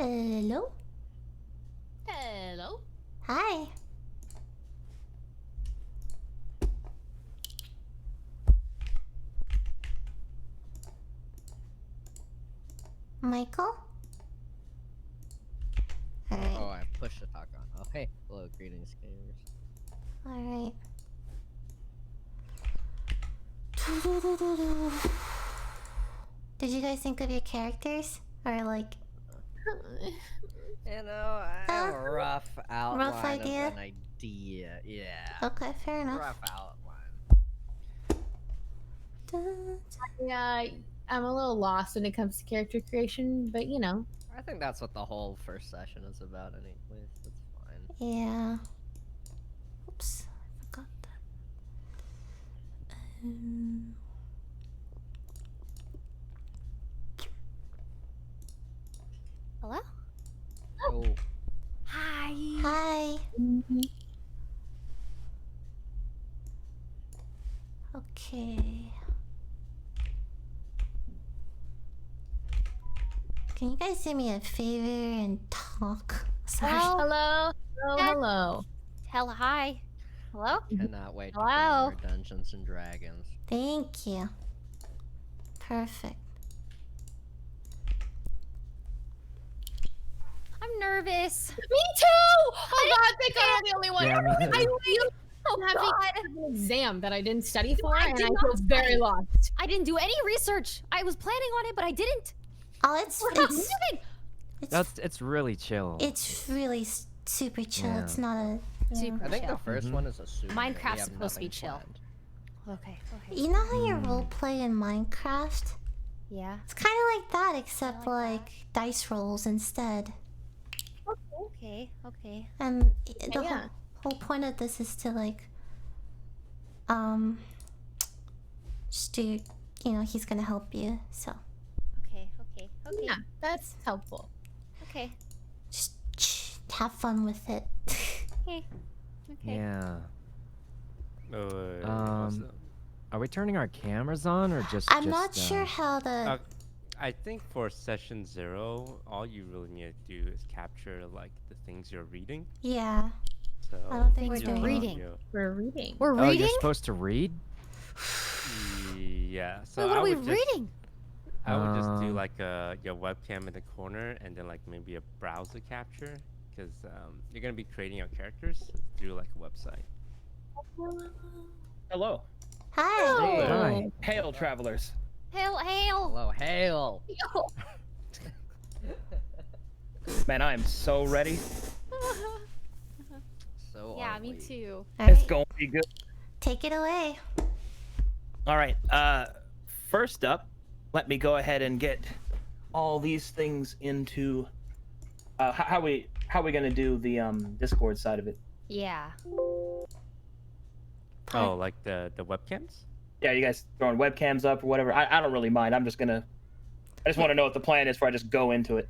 Hello? Hello? Hi. Michael? Alright. Oh, I pushed the talk on. Oh, hey. Hello, greetings, gamers. Alright. Did you guys think of your characters? Or like... You know, I have a rough outline idea? of an idea. Yeah. Okay, fair enough. Rough outline. Yeah, I'm a little lost when it comes to character creation, but you know. I think that's what the whole first session is about anyways. That's fine. Yeah. Oops, I forgot that. Hello? Oh. Hi. Hi. Okay. Can you guys do me a favor and talk? Sorry. Hello. Hello. Hello. Hi. Hello? Cannot wait to play Hello? more Dungeons and Dragons. Thank you. Perfect. I'm nervous. Me too! Oh god, thank god I'm the only one. Yeah, me too. I feel Oh having an exam that I didn't study for, I and did I not feel very study. lost. I didn't do any research. I was planning on it, but I didn't. Oh, It's really chill. it's really super chill. Yeah. It's not a Super I think chill. the first one is a super. Minecraft's supposed to be chill. Okay. You know how you roleplay in Minecraft? Yeah. It's kind of like that, except like like dice rolls instead. Okay. Okay. And the Yeah. whole point of this is to like, just do, you know, he's gonna help you. So Okay. Okay. Okay. Yeah, that's helpful. Okay. just have fun with it. Okay. Okay. Yeah. What's that? Are we turning our cameras on or just? I'm not sure how the. I think for session 0, all you really need to do is capture like the things you're reading. Yeah. So I don't think we're you doing know, reading. you- We're reading. We're Oh, reading. you're supposed to read? Yeah. So Wait, what I are we would reading? I would just do like your webcam in the corner and then like maybe a browser capture because you're gonna be creating your characters through like a website. Hello. Hi. Hi. Hail, travelers. Hail! Hail! Hello, hail. Man, I am so ready. So Yeah, are me we. too. All It's right. going to be good. Take it away. All right. First up, let me go ahead and get all these things into. How we gonna do the Discord side of it? Yeah. Oh, like the webcams? Yeah, you guys throwing webcams up or whatever. I don't really mind. I just want to know what the plan is before I just go into it.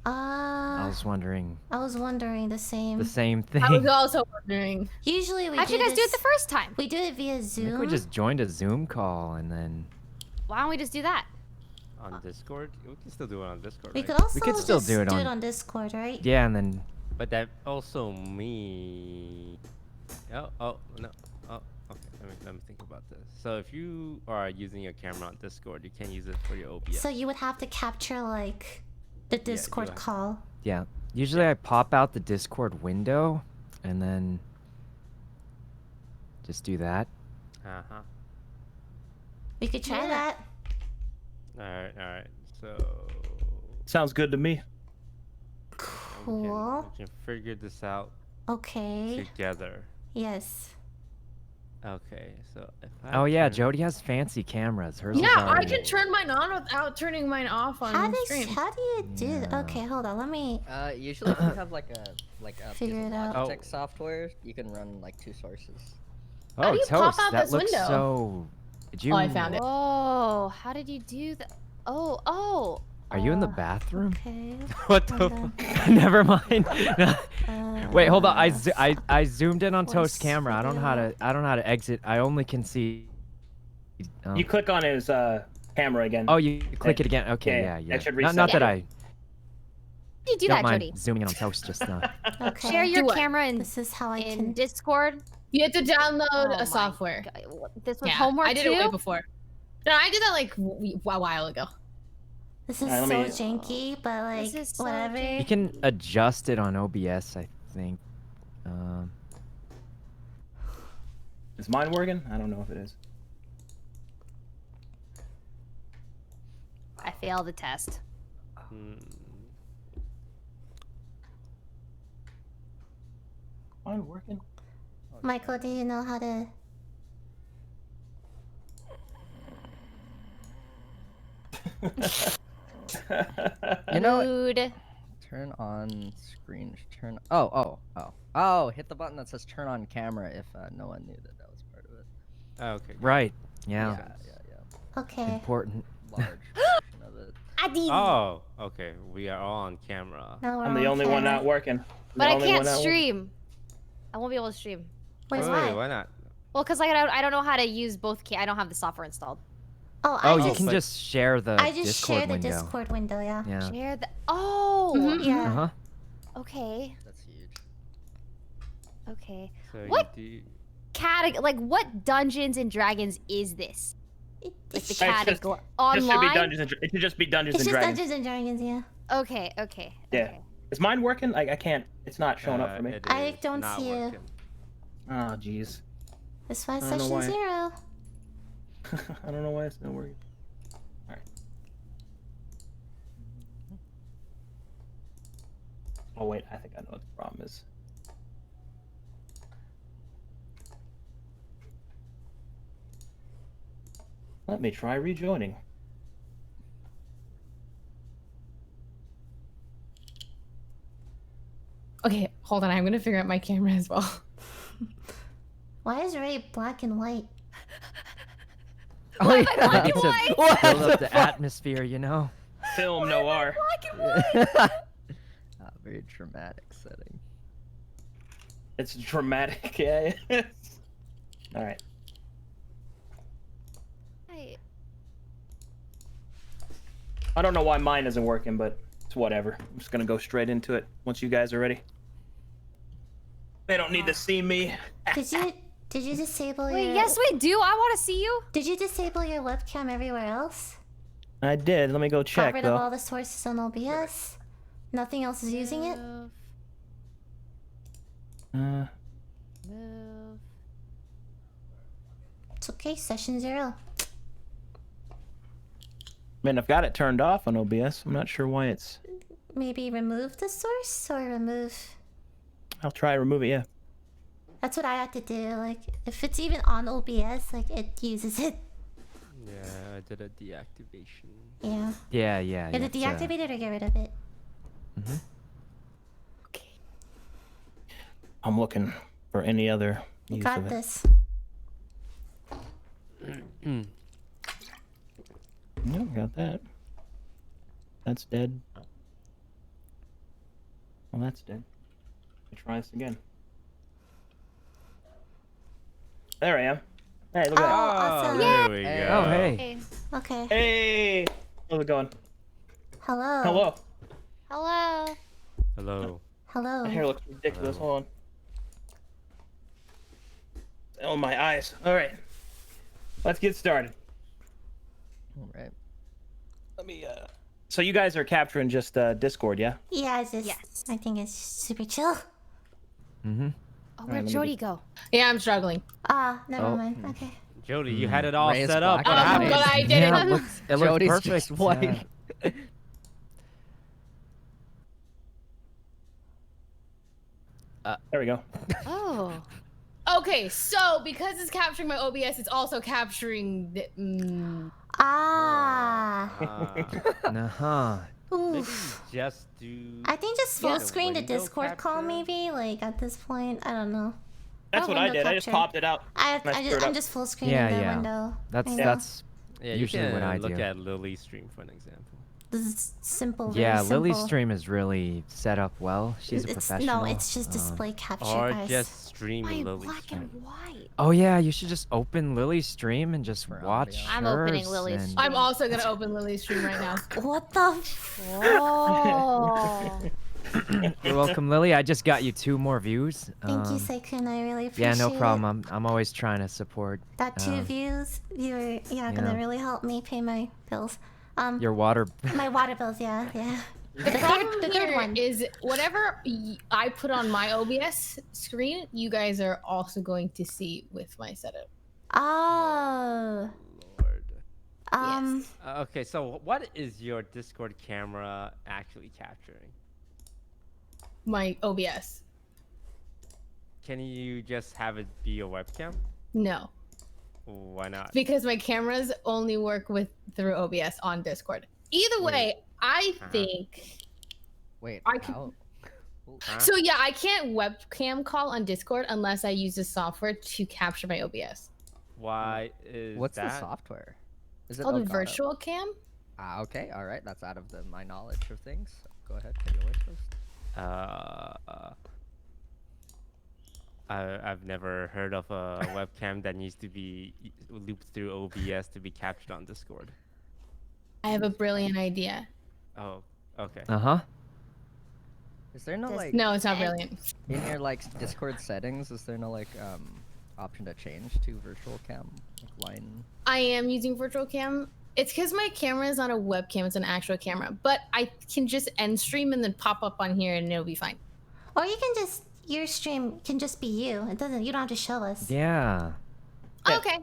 I was wondering I was wondering the same. the same thing. I was also wondering. Usually we How'd do you guys do it this- the first time? We do it via I Zoom. think we just joined a Zoom call and then. Why don't we just do that? On Discord? We can still do it on Discord, We right? could also could still just do it on- on Discord, right? Yeah, and then. But that also me. Oh no. Oh, okay. Let me think about this. So if you are using your camera on Discord, you can use it for your OBS. So you would have to capture like the Discord have- call. Yeah. Usually I pop out the Discord window and then. Just do that. Uh-huh. We could try that. All right. So Sounds good to me. Cool. we can figure this out Okay. together. Yes. Okay. So if I Oh yeah, turn- Jody has fancy cameras. Hers is Yeah, I already- can turn mine on without turning mine off on How stream. do you do that? Yeah. Okay, hold on. Let me. Usually if you have like a Figure piece of it out. Logitech software, you can run like 2 sources. How Oh, do you pop Toast, out that this looks window? so. Did you? Oh, I found it. Oh, how did you do that? Oh. Are you in the bathroom? Okay. What the? hold on. Never mind. Wait, hold on. Uh, I zoomed in on voice Toast's camera. I don't know how to exit. I only can see. Oh. You click on his camera again. Oh, you click it again. Okay, Yeah, yeah. that should Not reset. that I. you do Don't that, mind Jody? zooming in on toast just Okay. Share your Do what? camera This is how I in can. Discord. You have to download Oh my a software. God, this was Yeah, homework I did too? it way before. No, I did that like a while ago. This is Alright, so let me- janky, but like This is so whatever. janky. You can adjust it on OBS, I think. Is mine working? I don't know if it is. I failed the test. Hmm. Mine working? Michael, do you know how to? You know, Mood. turn on screen. Turn. Oh! Hit the button that says turn on camera if no one knew that was part of it. Okay. Right. Yeah. Yeah. Okay. Important. Large portion of it. Adi. Oh, okay. We are all on camera. Now we're I'm the on only one camera. not working. I'm But the I only can't one not working. stream. I won't be able to stream. Wait, Wait, why? why not? Well, because I don't know how to use both. I don't have the software installed. Oh, Oh, I you just, can just share the I just Discord share the window. Discord window. Yeah. Yeah. Share the. Oh. Mhm. Yeah. Uh huh. Okay. That's huge. Okay. So What? You Like what Dungeons and Dragons is this? Like the just- category Just should be online. Dungeons and it should just be Dungeons It's and just Dragons. Dungeons and Dragons. Yeah. Okay. Okay. Yeah. Okay. Is mine working? Like I can't. It's not showing up for me. it I is don't not see you. working. Oh jeez. This was I don't know session why. 0. I don't know why it's not working. All right. Oh wait, I think I know what the problem is. Let me try rejoining. Okay, hold on. I'm gonna figure out my camera as well. Why is Ray black and white? Why am I black and It's a white? build up the atmosphere, you know. Film noir. Very dramatic setting. It's dramatic, yeah. It is. All right. I don't know why mine isn't working, but it's whatever. I'm just gonna go straight into it once you guys are ready. They don't need to see me. Did you disable Wait, your? yes, we do. I want to see you. Did you disable your webcam everywhere else? I did. Let me go Got check rid of though. all the sources on OBS. Nothing else is using it. Move. It's okay. Session 0. Man, I've got it turned off on OBS. I'm not sure why it's. Maybe remove the source or remove. I'll try to remove it. Yeah. That's what I had to do. Like, if it's even on OBS, like it uses it. Yeah, I did a deactivation. Yeah. Yeah, yeah. Either it's, deactivate it or get rid of it. Mhm. I'm looking for any other You use got of it. this. No, got that. That's dead. Well, that's dead. Let me try this again. There I am. Hey, look Oh, at awesome. There we Hey. go. Oh, hey. Okay. Okay. that. Hey! How's it going? Hello. Hello. Hello. Hello. Hello. My hair looks ridiculous. Hold on. Oh, my eyes. All right. Let's get started. All right. Let me, So you guys are capturing just, Discord, yeah? Yeah, it's just. Yes. I think it's super chill. Mm-hmm. Oh, let where'd me Jody go? Yeah, I'm struggling. Ah, never Oh. mind. Okay. Jody, you had it all Ray is set up. black What and happened? but I didn't. Yeah, it looks Jody's perfect. just white. Yeah. There we go. Oh. Okay, so because it's capturing my OBS, it's also capturing the. Ah. Uh-huh. Maybe Oof. just do. I think just full Yeah, screen the window Discord call, capture? maybe. Like at this point, I don't know. That's Oh, what I window did. I just capture. popped it out. Screwed I'm up. just full screening Yeah, the yeah. window. That's I know. that's Yeah, usually you what can I look do. at Lily's stream for an example. simple. Yeah, very Lily's simple. stream is really set up well. She's a It's professional. no, it's just display capture, Or guys. just stream Why Lily's black stream. and white? Oh yeah, you should just open Lily's stream and just For watch ambiance. I'm opening hers Lily's and- I'm also gonna open Lily's stream right now. What the? Oh. You're welcome, Lily. I just got you 2 more views. Thank you, Sykkuno. I really appreciate Yeah, no it. problem. I'm always trying to support That 2 views, you're gonna yeah. really help me pay my bills. your water. My water bills, yeah. The problem the third here one. is whatever I put on my OBS screen, you guys are also going to see with my setup. Oh. Lord. Um. Okay, so what is your Discord camera actually capturing? My OBS. Can you just have it be your webcam? No, Why not? because my cameras only work through OBS on Discord. Either way, I think. Wait, I could- how? Huh? So yeah, I can't webcam call on Discord unless I use the software to capture my OBS. Why is What's that? the software? Is It's it called a Elgato? virtual cam. Ah, okay, all right. That's out of my knowledge of things. Go ahead. Take it away first. I've never heard of a webcam that needs to be looped through OBS to be captured on Discord. I have a brilliant idea. Oh, okay. Uh-huh. Is there no Does- like No, it's not brilliant. in your like Discord settings? Is there no like option to change to virtual cam like line? I am using virtual cam. It's because my camera is not a webcam; it's an actual camera. But I can just end stream and then pop up on here, and it'll be fine. Or you can just your stream can just be you. It doesn't. You don't have to show us. Yeah. Yeah. Okay.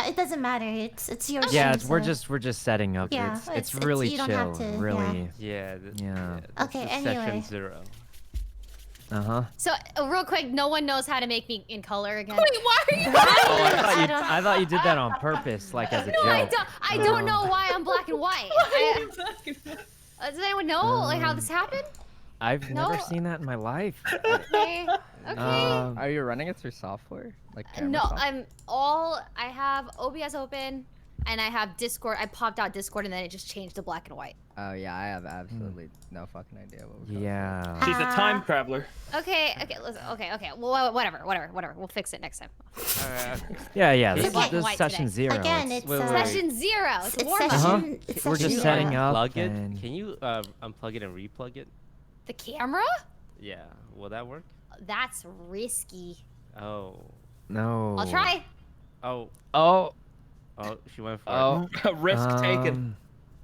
It doesn't matter. It's your Yeah, stream. we're just setting up. Yeah, It's it's- really you don't chill. have to- yeah. Really. Yeah. Yeah. This Okay, is anyway. Session 0. Uh-huh. So real quick, no one knows how to make me in color again. Wait, why are you? Oh, I thought I you don't- I thought you did that on purpose, like as a No, joke. I don't know why I'm black and white. Does anyone know like how this happened? I've never No. seen that in my life. Okay. Okay. Are you running it through software? Like camera No, software? I have OBS open and I have Discord. I popped out Discord and then it just changed to black and white. Oh yeah, I have absolutely no fucking idea what we're Yeah. She's a time traveler. Okay, listen, okay. Well, whatever. We'll fix it next time. Yeah. It's This black is and white session today. 0. Again, It's- it's wait, wait. Session 0. It's It's warm up. session. It's We're just session setting zero. up Plug it. and- Can you unplug it and replug it? The camera? Yeah. Will that work? That's risky. Oh. No. I'll try. Oh. Oh. Oh. She went for Oh. Risk taken.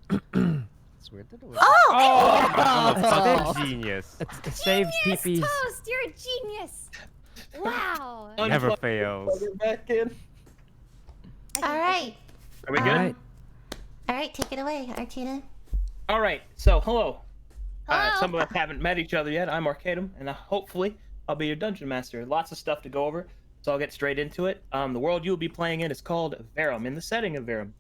It's weird that it was. Oh! it. I'm a fucking genius. It saved Genius, PP's. Toast, you're a genius. Wow. Never Unplug- fails. plug it back in. All right. Are we good? Alright. All right. Take it away, Arcadum. All right. So, hello. Hello. Some of us haven't met each other yet. I'm Arcadum, and hopefully I'll be your dungeon master. Lots of stuff to go over, so I'll get straight into it. The world you'll be playing in is called Verum. In the setting of Verum,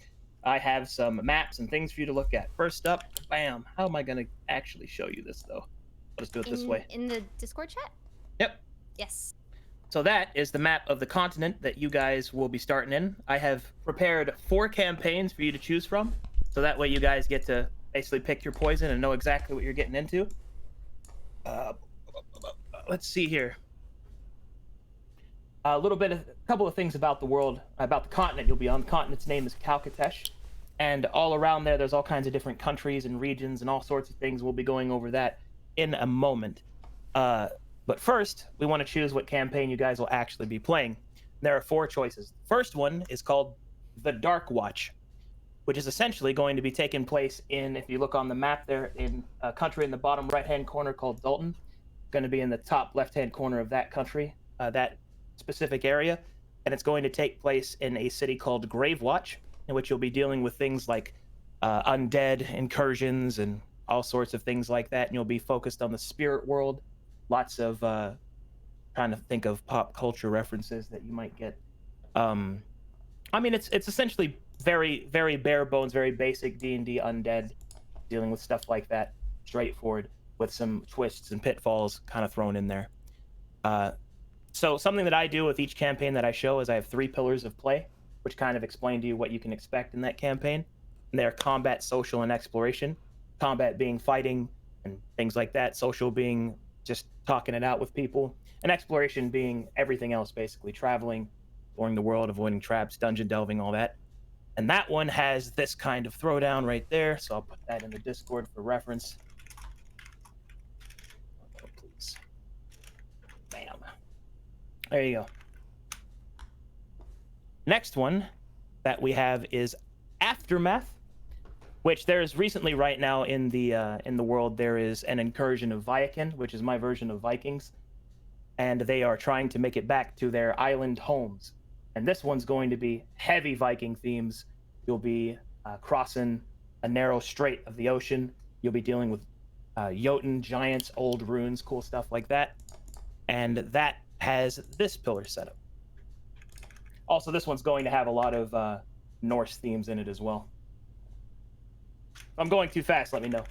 I have some maps and things for you to look at. First up, bam. How am I going to actually show you this, though? I'll just do it this way. In the Discord chat? Yep. Yes. So that is the map of the continent that you guys will be starting in. I have prepared 4 campaigns for you to choose from, so that way you guys get to basically pick your poison and know exactly what you're getting into. Let's see here. A couple of things about the world, about the continent you'll be on. The continent's name is Kalkatesh, and all around there's all kinds of different countries and regions and all sorts of things. We'll be going over that in a moment. But first, we want to choose what campaign you guys will actually be playing. There are 4 choices. The first one is called The Dark Watch, which is essentially going to be taking place in, if you look on the map there, in a country in the bottom right-hand corner called Dalton. Going to be in the top left-hand corner of that country, that specific area. And it's going to take place in a city called Gravewatch, in which you'll be dealing with things like undead incursions and all sorts of things like that. And you'll be focused on the spirit world. Lots of trying to think of pop culture references that you might get. I mean, it's essentially very, very bare bones, very basic D&D undead, dealing with stuff like that, straightforward, with some twists and pitfalls kind of thrown in there. So something that I do with each campaign that I show is I have 3 pillars of play, which kind of explain to you what you can expect in that campaign. And they're combat, social, and exploration. combat being fighting and things like that, social being just talking it out with people, and exploration being everything else, basically traveling, exploring the world, avoiding traps, dungeon delving, all that. And that one has this kind of throwdown right there, so I'll put that in the Discord for reference. Oh, please. Bam. There you go. Next one that we have is Aftermath, which there's recently right now in the world there is an incursion of Viking, which is my version of Vikings, and they are trying to make it back to their island homes. And this one's going to be heavy Viking themes. You'll be crossing a narrow strait of the ocean. You'll be dealing with Jotun giants, old runes, cool stuff like that. And that has this pillar setup. Also, this one's going to have a lot of Norse themes in it as well. If I'm going too fast, let me know.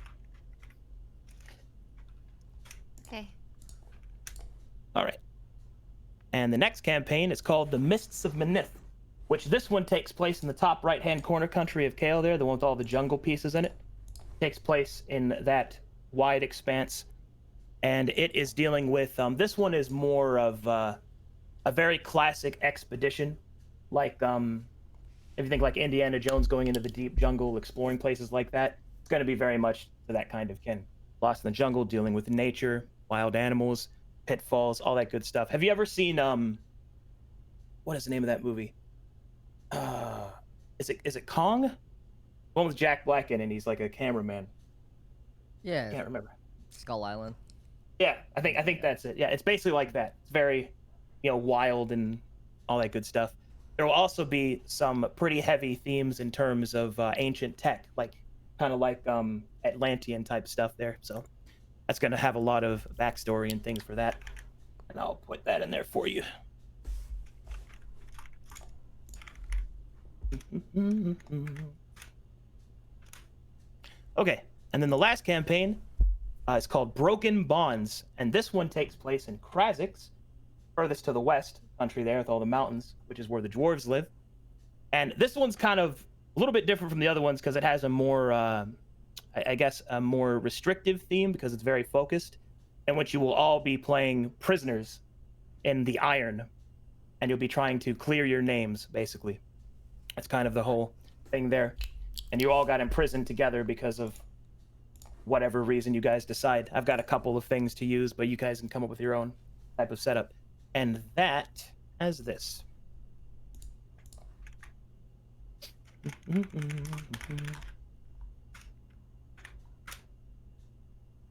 Okay. All right. And the next campaign is called The Mists of Manith, which this one takes place in the top right-hand corner country of Kale there, the one with all the jungle pieces in it. Takes place in that wide expanse. And it is dealing with, this one is more of a very classic expedition. Like, if you think like Indiana Jones going into the deep jungle, exploring places like that, it's going to be very much to that kind of kin. Lost in the jungle, dealing with nature, wild animals, pitfalls, all that good stuff. Have you ever seen what is the name of that movie? Is it Kong? One with Jack Black in it, and he's like a cameraman. Yeah. I can't remember. Skull Island. Yeah, I think that's it. Yeah, it's basically like that. It's very, wild and all that good stuff. There will also be some pretty heavy themes in terms of ancient tech, kind of like Atlantean type stuff there. So that's going to have a lot of backstory and things for that. And I'll put that in there for you. Okay, and then the last campaign is called Broken Bonds, and this one takes place in Krazix, furthest to the west country there with all the mountains, which is where the dwarves live. And this one's kind of a little bit different from the other ones because it has a more, I guess, a more restrictive theme because it's very focused, in which you will all be playing prisoners in the Iron, and you'll be trying to clear your names, basically. That's kind of the whole thing there. And you all got imprisoned together because of whatever reason you guys decide. I've got a couple of things to use, but you guys can come up with your own type of setup. And that as this.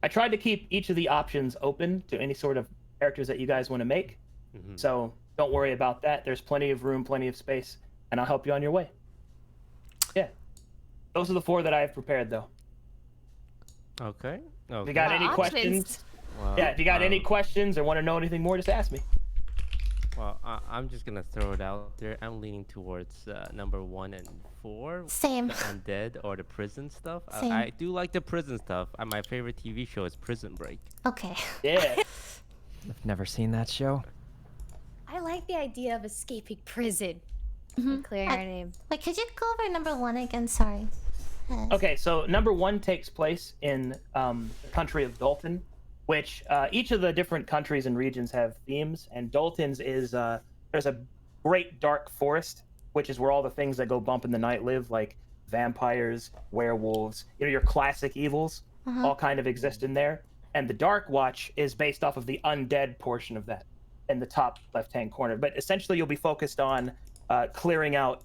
I tried to keep each of the options open to any sort of characters that you guys want to make. So don't worry about that. There's plenty of room, plenty of space, and I'll help you on your way. Yeah. Those are the 4 that I have prepared, though. Okay. If you got any questions? Well, Yeah, if you got any questions or want to know anything more, just ask me. Well, I'm just gonna throw it out there. I'm leaning towards number 1 and 4. Same. The undead or the prison stuff. Same. I do like the prison stuff. My favorite TV show is Prison Break. Okay. Yeah. I've never seen that show. I like the idea of escaping prison. Clearing I- our name. Wait, could you go over number 1 again? Sorry. Okay, so number 1 takes place in the country of Dalton, which each of the different countries and regions have themes, and Dalton's is there's a great dark forest, which is where all the things that go bump in the night live, like vampires, werewolves, your classic evils, all kind of exist in there. And the Dark Watch is based off of the undead portion of that in the top left-hand corner. But essentially, you'll be focused on clearing out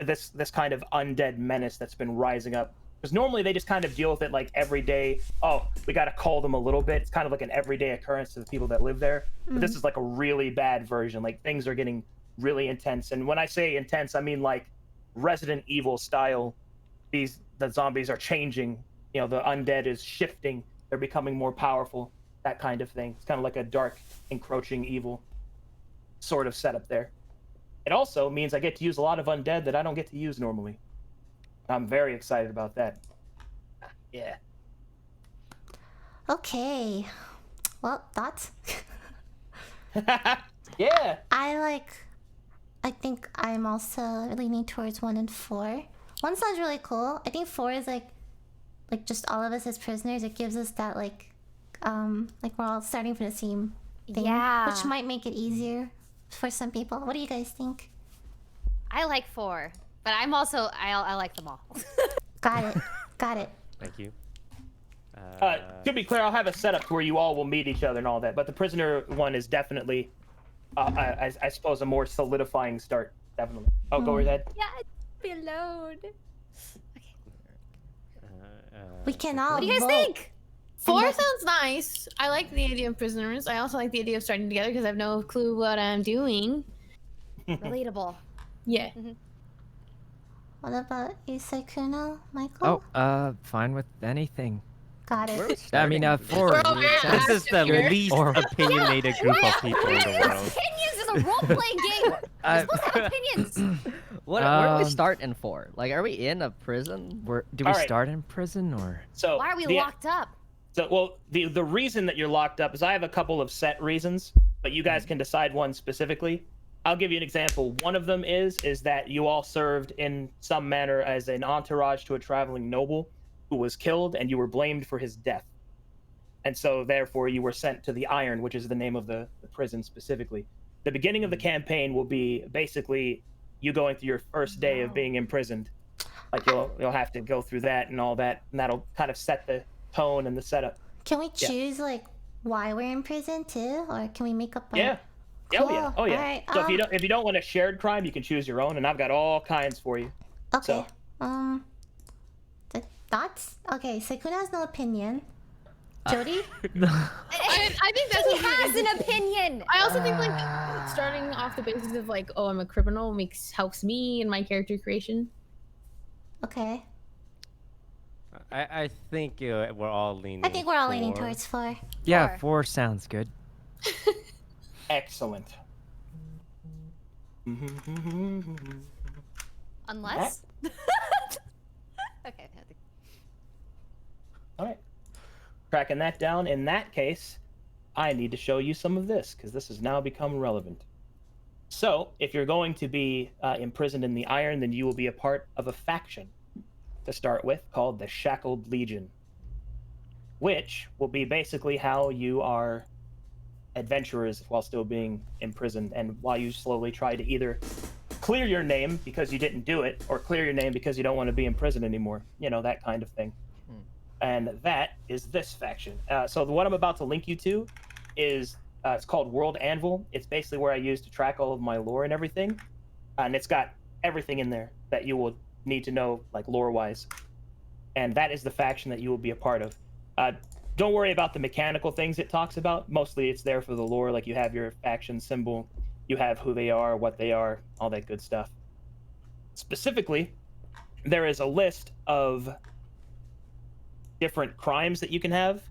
this kind of undead menace that's been rising up. Because normally they just kind of deal with it like every day. Oh, we got to call them a little bit. It's kind of like an everyday occurrence to the people that live there. But this is like a really bad version. Like things are getting really intense. And when I say intense, I mean like Resident Evil style. The zombies are changing. The undead is shifting. They're becoming more powerful. That kind of thing. It's kind of like a dark, encroaching evil sort of setup there. It also means I get to use a lot of undead that I don't get to use normally. I'm very excited about that. Yeah. Okay. Well, thoughts? Yeah. I think I'm also leaning towards 1 and 4. 1 sounds really cool. I think 4 is like like just all of us as prisoners, it gives us that like we're all starting from the same thing, Yeah. which might make it easier for some people. What do you guys think? I like 4, but I'm also I like them all. Got it. Got it. Thank you. To be clear, I'll have a setup where you all will meet each other and all that, but the prisoner one is definitely, I suppose, a more solidifying start. Definitely. Oh, go ahead. Yeah, be alone. We can all What do you guys vote. think? 4 then- sounds nice. I like the idea of prisoners. I also like the idea of starting together because I have no clue what I'm doing. Relatable. Yeah. What about you, Sykkuno, Michael? Oh, fine with anything. Got Where are it. we I mean, starting? four. We're all very sounds This is the Here. least Or- opinionated group of people in the world. Opinions is a role-playing game. You're supposed to have opinions. Where do we Um, start in 4? Like, are we in a prison? Do we All right. start in prison or? So Why are we the- locked up? So, well, the reason that you're locked up is I have a couple of set reasons, but you guys can decide one specifically. I'll give you an example. One of them is that you all served in some manner as an entourage to a traveling noble who was killed, and you were blamed for his death. And so, therefore, you were sent to the Iron, which is the name of the prison specifically. The beginning of the campaign will be basically you going through your first day of being imprisoned. Like you'll have to go through that and all that, and that'll kind of set the tone and the setup. Can we choose like why we're in prison too, or can we make up a... Yeah. Oh yeah. Cool. Oh yeah. Alright, So if you don't want a shared crime, you can choose your own, and I've got all kinds for you. Okay. So- The thoughts? Okay, Sykkuno has no opinion. Jody? I think that's He what has an opinion. I also think like starting off the basis of like, oh, I'm a criminal helps me in my character creation. Okay. I think we're all leaning. I think we're all leaning 4. towards 4. Yeah, 4. 4 sounds good. Excellent. Unless. Okay. All right. Tracking that down. In that case, I need to show you some of this because this has now become relevant. So, if you're going to be imprisoned in the Iron, then you will be a part of a faction to start with called the Shackled Legion, which will be basically how you are adventurers while still being imprisoned, and while you slowly try to either clear your name because you didn't do it, or clear your name because you don't want to be in prison anymore. You know, that kind of thing. And that is this faction. So what I'm about to link you to is it's called World Anvil. It's basically where I use to track all of my lore and everything, and it's got everything in there that you will need to know, like lore-wise. And that is the faction that you will be a part of. Don't worry about the mechanical things it talks about. Mostly it's there for the lore, like you have your faction symbol, you have who they are, what they are, all that good stuff. Specifically, there is a list of different crimes that you can have.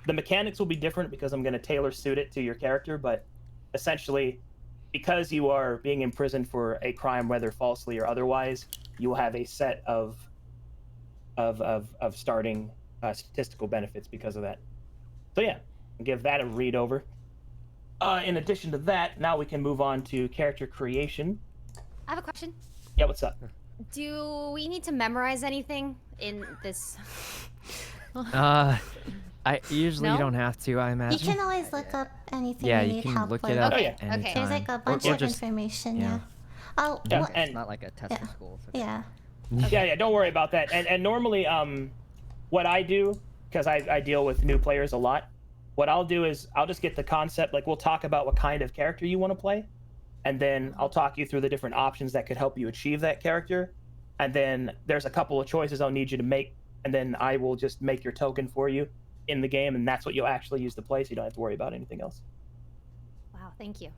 The mechanics will be different because I'm going to tailor suit it to your character, but essentially, because you are being imprisoned for a crime, whether falsely or otherwise, you will have a set of starting statistical benefits because of that. So yeah, I'll give that a read over. In addition to that, now we can move on to character creation. I have a question. Yeah, what's up? Do we need to memorize anything in this? I usually No? don't have to. I You imagine. can always look up anything Yeah, you you need can help look with. it up Oh, yeah. anytime. Okay. There's like a bunch or of just- information, yeah. yeah. Oh, Yeah, what? and It's not like a test in school. It's okay. Yeah. yeah, don't worry about that. And normally, what I do, because I deal with new players a lot, what I'll do is I'll just get the concept, like we'll talk about what kind of character you want to play, and then I'll talk you through the different options that could help you achieve that character, and then there's a couple of choices I'll need you to make, and then I will just make your token for you in the game, and that's what you'll actually use to play, so you don't have to worry about anything else. Wow, thank you.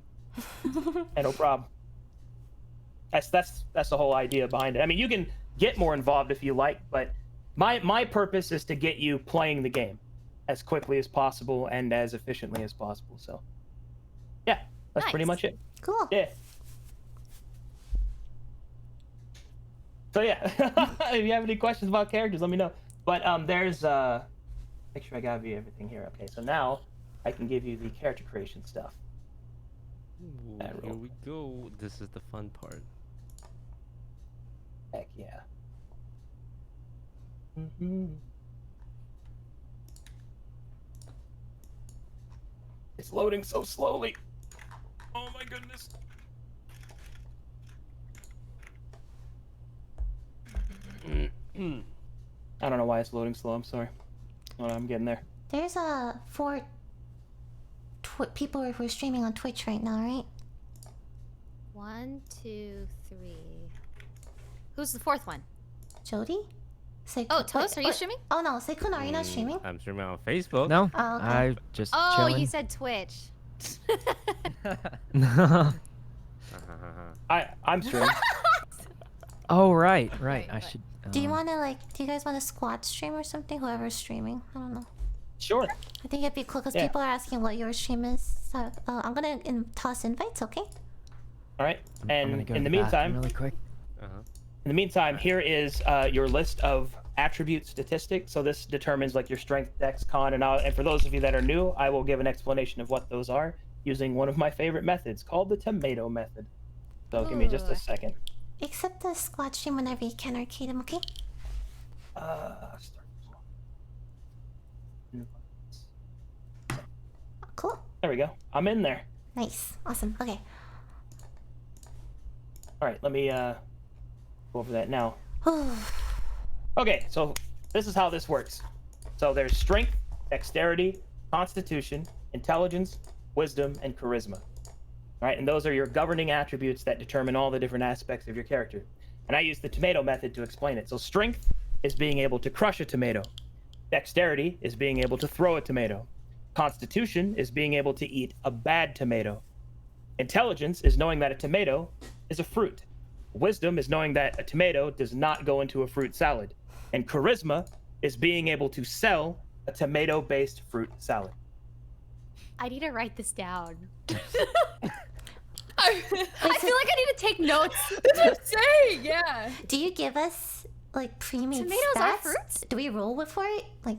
Yeah, no problem. That's the whole idea behind it. I mean, you can get more involved if you like, but my purpose is to get you playing the game as quickly as possible and as efficiently as possible. So, yeah, that's pretty Nice. much it. Cool. Yeah. So yeah, if you have any questions about characters, let me know. But there's make sure I got you everything here. Okay, so now I can give you the character creation stuff. Ooh, That here roll. we go. This is the fun part. Heck yeah. It's loading so slowly. Oh my goodness. I don't know why it's loading slow. I'm sorry. Oh, I'm getting there. There's a 4 people who are streaming on Twitch right now, right? 1, 2, 3. Who's the fourth one? Jody? Oh, Toast, are you streaming? Oh no, Sykkuno, are you not streaming? I'm streaming on Facebook. No, Oh, okay. I just Oh, chilling. you said Twitch. I'm streaming. Oh right. Right, I right. should. Do you wanna do you guys want to squad stream or something? Whoever's streaming, I don't know. Sure. I think it'd be cool because Yeah. people are asking what your stream is. So I'm gonna toss invites, okay? All right. I'm And gonna go in to the bathroom meantime, really quick. in the meantime, here is your list of attribute statistics. So this determines like your strength, dex, con, and for those of you that are new, I will give an explanation of what those are using one of my favorite methods called the tomato method. So give me just Ooh. a second. Accept the squad stream whenever you can, Arcadum, okay? Cool. There we go. I'm in there. Nice. Awesome. Okay. All right, let me go over that now. Okay, so this is how this works. So there's strength, dexterity, constitution, intelligence, wisdom, and charisma. All right, and those are your governing attributes that determine all the different aspects of your character. And I use the tomato method to explain it. So strength is being able to crush a tomato. Dexterity is being able to throw a tomato. Constitution is being able to eat a bad tomato. Intelligence is knowing that a tomato is a fruit. Wisdom is knowing that a tomato does not go into a fruit salad. And charisma is being able to sell a tomato-based fruit salad. I need to write this down. I feel like I need to take notes. That's what I'm saying. Yeah. Do you give us pre-made Tomatoes stats? are fruits? Do we roll with for it?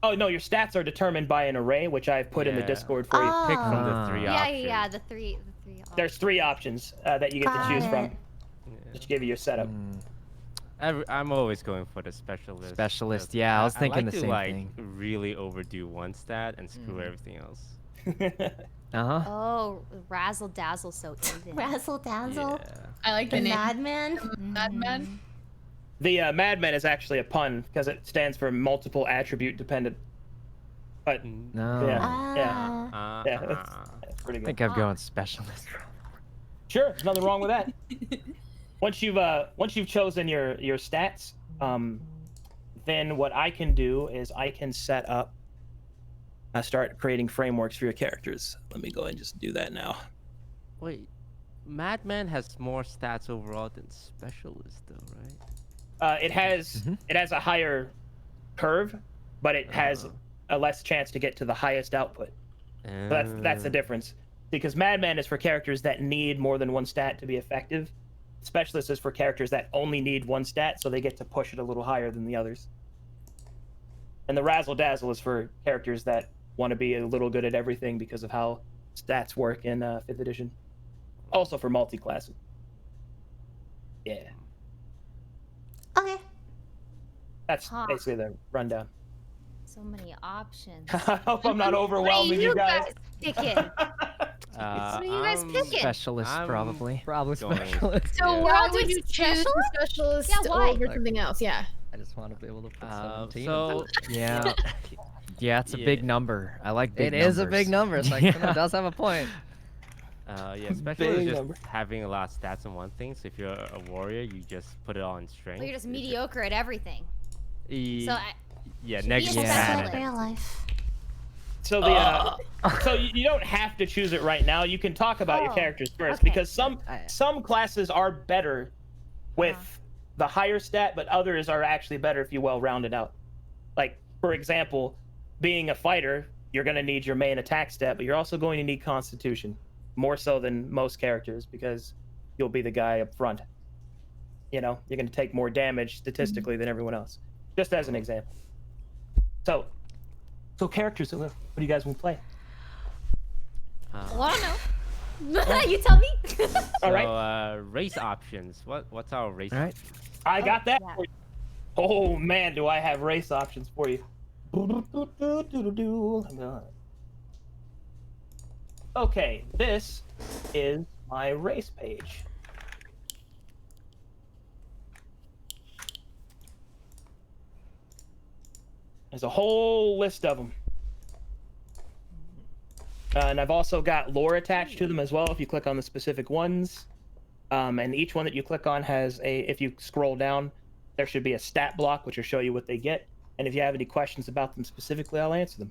Oh, no, your stats are determined by an array, which I've put in the Yeah. Discord for you. Pick from the Ah. 3 Yeah, options. yeah, the three. There's 3 options that you get Got to choose from. it. Just give you your setup. I'm always going for the specialist. Specialist, because yeah, I was thinking like the to, same like, thing. really overdo one stat and screw everything else. Uh huh. Oh, razzle dazzle, so even. Razzle dazzle. Yeah. I like The the name. madman. Madman. The Madman is actually a pun because it stands for multiple attribute dependent. But No. Yeah. Ah. yeah, that's pretty I good. think I'm going specialist. Sure, there's nothing wrong with that. Once you've chosen your stats, then what I can do is I can set up, start creating frameworks for your characters. Let me go and just do that now. Wait, Madman has more stats overall than Specialist, though, right? It has a higher curve, but it has a less chance to get to the highest output. So that's the difference. Because Madman is for characters that need more than one stat to be effective. Specialist is for characters that only need one stat, so they get to push it a little higher than the others. And the Razzle Dazzle is for characters that want to be a little good at everything because of how stats work in 5th edition. Also for multi-classing. Yeah. Okay. That's Huh. basically the rundown. So many options. I hope I'm not overwhelming you guys. Picking. What are you guys picking? Specialist, I'm- probably. Probably Going- specialist. So Yeah. why We're would all you doing choose the specialist Yeah, why? over something else? Yeah. I just want to be able to put 17. So Yeah. Yeah, it's a big Yeah. number. I like big It numbers. is a big number. So Yeah. it does have a point. yeah, Specialist Big is just number. having a lot of stats on one thing. So if you're a warrior, you just put it all in strength. Well, you're just It's mediocre at everything. E- So I, yeah, should be a negative. Just Yeah. like specialist. real life. So the so you don't have to choose it right now. You can talk about your Oh, characters first okay. because some classes are better with the higher stat, but others are actually better if you well rounded out. Like for example, being a fighter, you're going to need your main attack stat, but you're also going to need Constitution more so than most characters because you'll be the guy up front. You know, you're going to take more damage statistically than everyone else. Just as an example. So characters, what do you guys want to play? Well, I don't know. You tell me. All right. Race options. What's our race? All right. I got that yeah. for you. Oh man, do I have race options for you. Okay, this is my race page. There's a whole list of them. And I've also got lore attached to them as well if you click on the specific ones. And each one that you click on has if you scroll down, there should be a stat block which will show you what they get. And if you have any questions about them specifically, I'll answer them.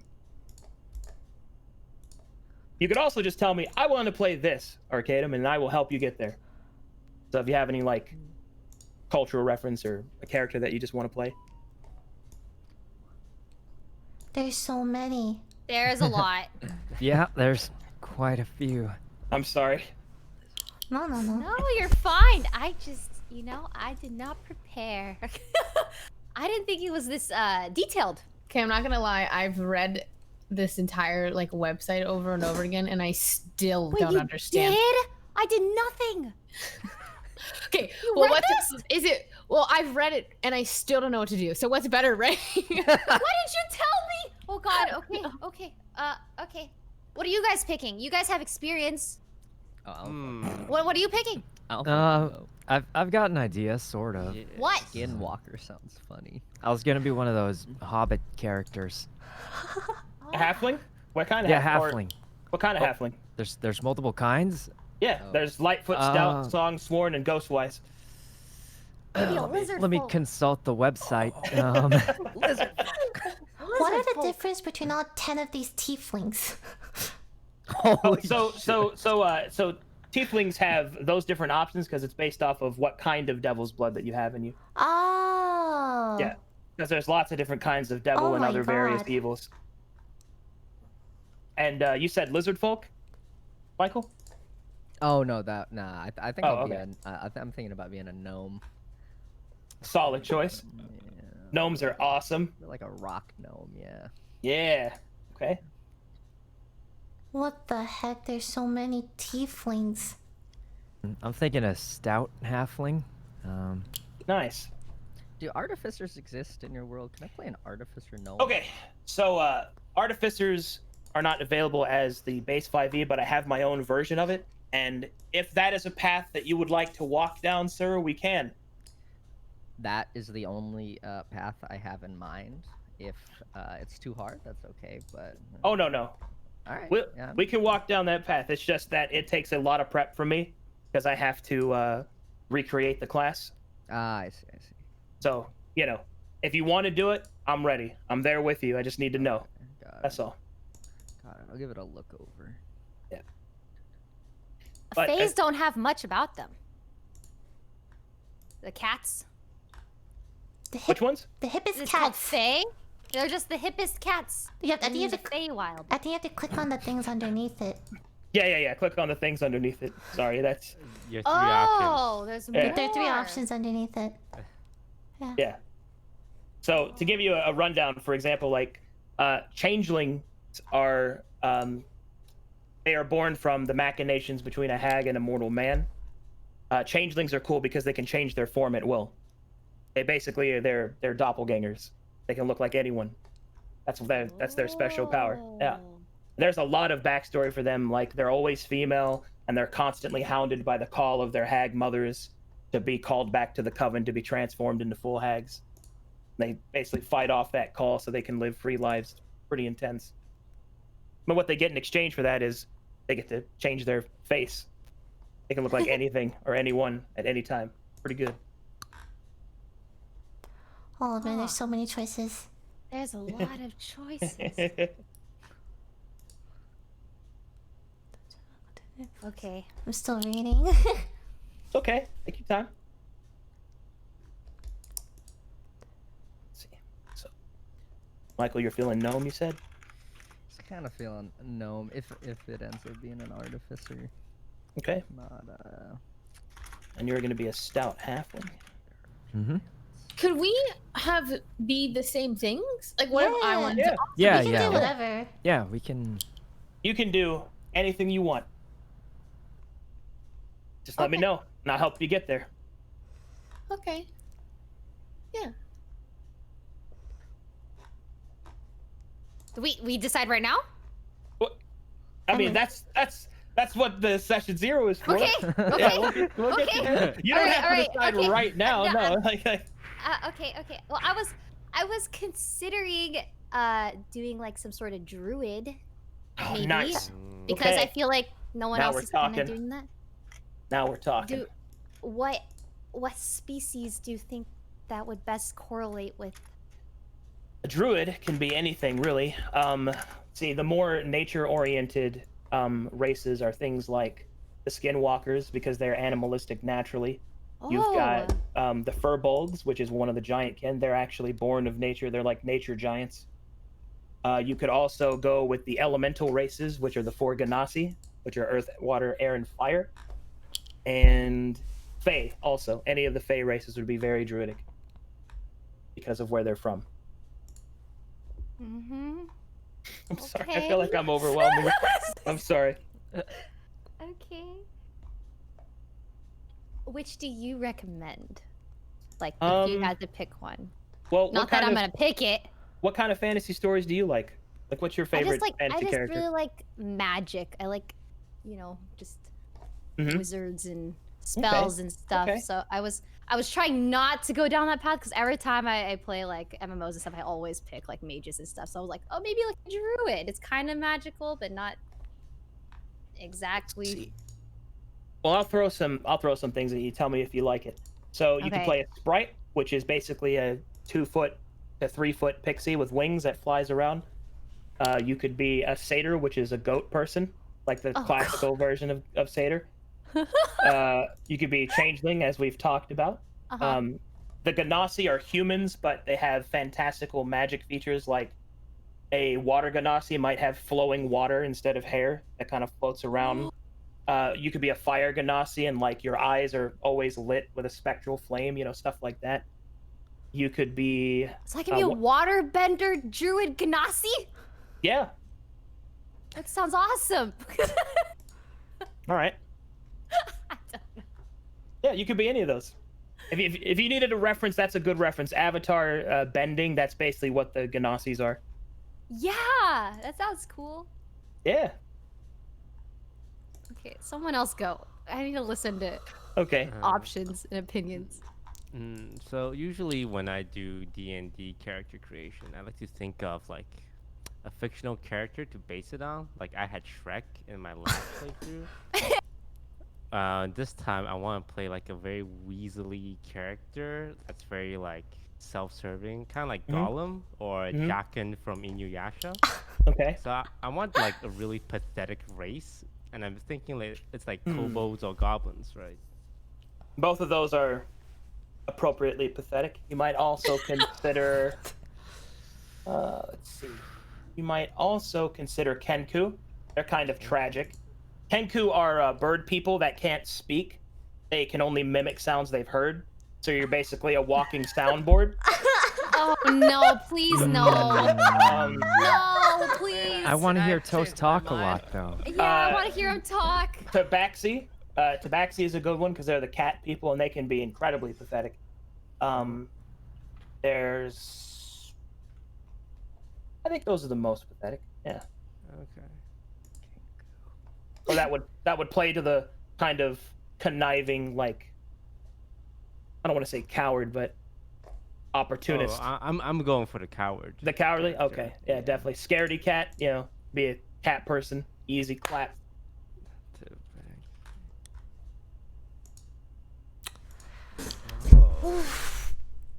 You could also just tell me, I want to play this, Arcadum, and I will help you get there. So if you have any, like, cultural reference or a character that you just want to play. There's so many. There's a lot. Yeah, there's quite a few. I'm sorry. No. No, you're fine. I just, I did not prepare. I didn't think it was this detailed. Okay, I'm not gonna lie. I've read this entire like website over and over again, and I still don't understand. Did? I did nothing. Okay, You well, read what's is it? Well, I've read it, and I still don't know what to do. So what's better, right? Why didn't you tell me? Oh God. Okay. Okay. What are you guys picking? You guys have experience. What are you picking? I've got an idea, sort of. What? Skinwalker sounds funny. I was gonna be one of those Hobbit characters. A halfling? What kind of Yeah, or halfling. what kind of halfling? There's multiple kinds. Yeah, Oh. there's Lightfoot, Stout, Song, Sworn, and Ghostwise. Maybe a lizard Let me folk. consult the website. What are the folk. difference between all 10 of these tieflings? Oh, so tieflings have those different options because it's based off of what kind of devil's blood that you have in you. Oh. Yeah, because there's lots of different kinds of devil Oh and my other various God. evils. And you said lizard folk, Michael? Oh no, nah. I think Oh, I'll be okay. I'm thinking about being a gnome. Solid choice. Yeah, Gnomes are awesome. like a rock gnome. Yeah. Yeah. Okay. What the heck? There's so many tieflings. I'm thinking a stout halfling. Nice. Do artificers exist in your world? Can I play an artificer gnome? Okay. So artificers are not available as the base 5e, but I have my own version of it. And if that is a path that you would like to walk down, sir, we can. That is the only path I have in mind. If it's too hard, that's okay. But Oh no. all right. We can walk down that path. It's just that it takes a lot of prep from me because I have to recreate the class. I see. So, if you want to do it, I'm ready. I'm there with you. I just need to know. Got That's all. Got it. I'll give it a look over. But, Fays don't have much about them. The cats. The hip, Which ones? The hippest Is it called cats. Fae? They're just the hippest cats. Yeah, I think you in have the to. Feywild. I think you have to click on the things underneath it. Yeah. Click on the things underneath it. Sorry, that's Your three options. Oh, there's more. Yeah. There are 3 options underneath it. yeah. So to give you a rundown, for example, like changelings are they are born from the machinations between a hag and a mortal man. Changelings are cool because they can change their form at will. They basically they're doppelgangers. They can look like anyone. That's their special power. Yeah. There's a lot of backstory for them. Like they're always female and they're constantly hounded by the call of their hag mothers to be called back to the coven to be transformed into full hags. They basically fight off that call so they can live free lives. Pretty intense. But what they get in exchange for that is they get to change their face. They can look like anything or anyone at any time. Pretty good. Oh man, there's so many choices. There's a lot of choices. Okay. I'm still reading. It's okay. Take your time. Let's see. So, Michael, you're feeling gnome, you said? Just kind of feeling gnome if it ends up being an artificer. Okay. Not And you're going to be a stout halfling. Mm-hmm. Could we be the same things? Like, what if I Yeah. want Yeah. to? Yeah, we can yeah. do whatever. Yeah, we can. You can do anything you want. Just let me Okay. know, and I'll help you get there. Okay. Yeah. We decide right now? I mean, that's what the session 0 is for. Okay. Okay. Yeah, we'll get to that. You don't have to decide okay. right now. No, No. okay. Well, I was considering doing like some sort of druid. Oh, Maybe. nice. Because Okay. I feel like no one Now else we're is kind talking. of doing that. Now we're talking. What species do you think that would best correlate with? A druid can be anything, really. See, the more nature-oriented races are things like the skinwalkers, because they're animalistic naturally. You've got the furbolgs, which is one of the giant kin. They're actually born of nature. They're like nature giants. You could also go with the elemental races, which are the 4 Ganassi, which are earth, water, air, and fire. And Fae also. Any of the Fae races would be very druidic because of where they're from. Mm-hmm. I'm sorry. I feel like I'm overwhelming. I'm sorry. Okay. Which do you recommend? Like, if you had to pick one. Well, Not that I'm gonna pick it. What kind of fantasy stories do you like? Like, what's your favorite fantasy character? I just really like magic. I like, just wizards and spells and stuff. Okay. So I was trying not to go down that path because every time I play like MMOs and stuff, I always pick like mages and stuff. So I was like, oh, maybe like a druid. It's kind of magical, but not exactly. Well, I'll throw some things at you. Tell me if you like it. So you can play a sprite, which is basically a 2-foot to 3-foot pixie with wings that flies around. You could be a satyr, which is a goat person, like the classical version of satyr. You could be a changeling, as we've talked about. The Ganassi are humans, but they have fantastical magic features, like a water Ganassi might have flowing water instead of hair that kind of floats around. You could be a fire Ganassi, and like your eyes are always lit with a spectral flame, stuff like that. You could be... So I can be a waterbender druid Ganassi? Yeah. That sounds awesome. All right. I don't know. Yeah, you could be any of those. If you needed a reference, that's a good reference. Avatar bending, that's basically what the Ganassis are. Yeah, that sounds cool. Yeah. Okay, someone else go. I need to listen to options and opinions. So usually when I do D&D character creation, I like to think of like a fictional character to base it on. Like I had Shrek in my last playthrough. This time I want to play like a very weaselly character that's very like self-serving, kind of like Gollum or Jaqen from Inuyasha. Okay. So I want like a really pathetic race, and I'm thinking like it's like kobolds or goblins, right? Both of those are appropriately pathetic. You might also consider let's see. You might also consider Kenku. They're kind of tragic. Kenku are bird people that can't speak. They can only mimic sounds they've heard. So you're basically a walking soundboard. Oh no, please no. No, please. I want to hear Toast talk a lot, though. Yeah, I want to hear him talk. Tabaxi. Tabaxi is a good one because they're the cat people and they can be incredibly pathetic. There's... I think those are the most pathetic. Yeah. Okay. Or that would play to the kind of conniving, like, I don't want to say coward, but opportunist. Oh, I'm going for the coward. The cowardly? Okay. Yeah, definitely. Scaredy cat, be a cat person. Easy clap. Oh.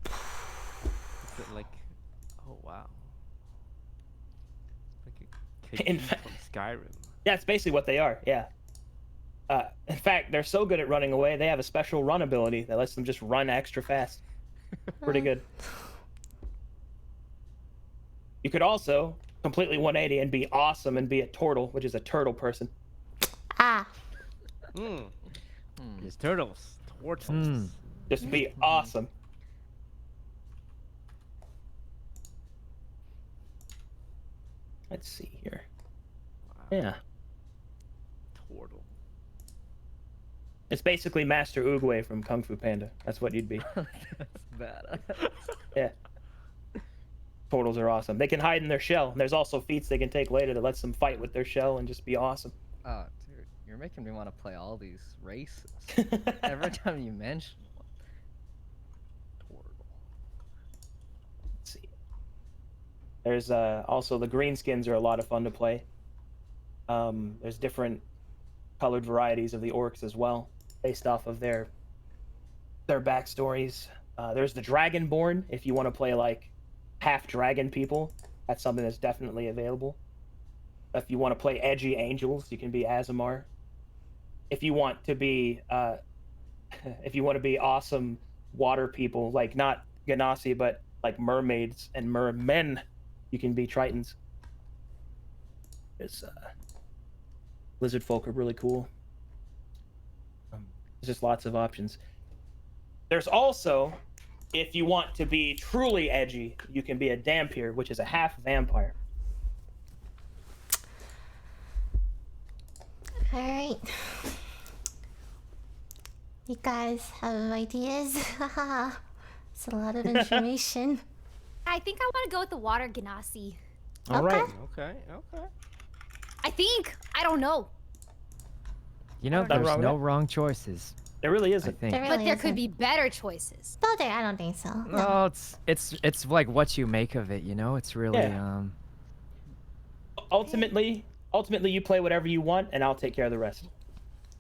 Is it like, oh wow. Like a kid from Skyrim. Yeah, it's basically what they are, yeah. In fact, they're so good at running away, they have a special run ability that lets them just run extra fast. Pretty good. You could also completely 180 and be awesome and be a turtle, which is a turtle person. It's turtles. Turtles. Just be awesome. Let's see here. Wow. Yeah. Turtle. It's basically Master Oogway from Kung Fu Panda. That's what you'd be. That's bad. Yeah. Turtles are awesome. They can hide in their shell. There's also feats they can take later that lets them fight with their shell and just be awesome. Oh, dude, you're making me want to play all these races. Every time you mention one. Turtle. Let's see. There's also the greenskins are a lot of fun to play. There's different colored varieties of the orcs as well, based off of their backstories. There's the Dragonborn, if you want to play like half dragon people. That's something that's definitely available. If you want to play edgy angels, you can be Azamar. If you want to be awesome water people, like not Ganassi, but like mermaids and mermen, you can be Tritons. There's lizard folk are really cool. There's just lots of options. There's also, if you want to be truly edgy, you can be a Dhampir, which is a half vampire. Alright. You guys have ideas? It's a lot of information. I think I want to go with the water Ganassi. All right. Okay. I think. I don't know. You know, Nothing there's wrong with no it. wrong choices. There really I isn't. think. There But really there could isn't. be better choices. No, I don't think so. No. No, it's like what you make of it. You know, it's really Yeah. Ultimately, you play whatever you want, and I'll take care of the rest.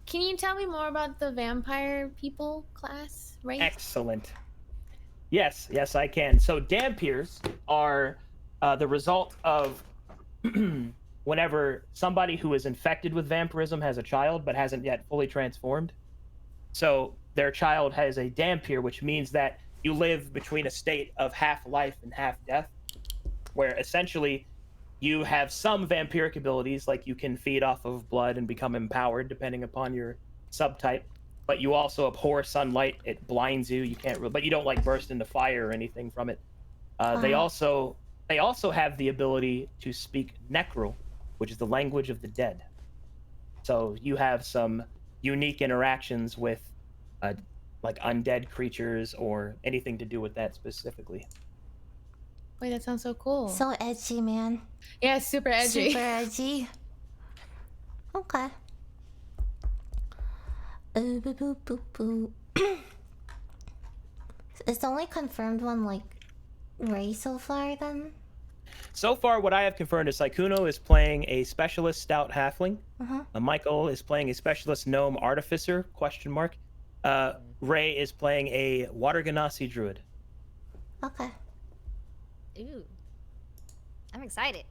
Can you tell me more about the vampire people class, right? Excellent. Yes, I can. So Dhampirs are the result of whenever somebody who is infected with vampirism has a child but hasn't yet fully transformed. So their child has a Dhampir, which means that you live between a state of half life and half death, where essentially you have some vampiric abilities, like you can feed off of blood and become empowered depending upon your subtype. But you also abhor sunlight; it blinds you. You can't, but you don't like burst into fire or anything from it. They also have the ability to speak Necro, which is the language of the dead. So you have some unique interactions with, like undead creatures or anything to do with that specifically. Wait, that sounds so cool. So edgy, man. Yeah, super edgy. Super edgy. Okay. Boop, boop, boop, boop. Is the only confirmed one like Ray so far then? So far, what I have confirmed is Sykkuno is playing a specialist stout halfling. Michael is playing a specialist gnome artificer, ? Ray is playing a water Ganassi druid. Okay. Ooh. I'm excited.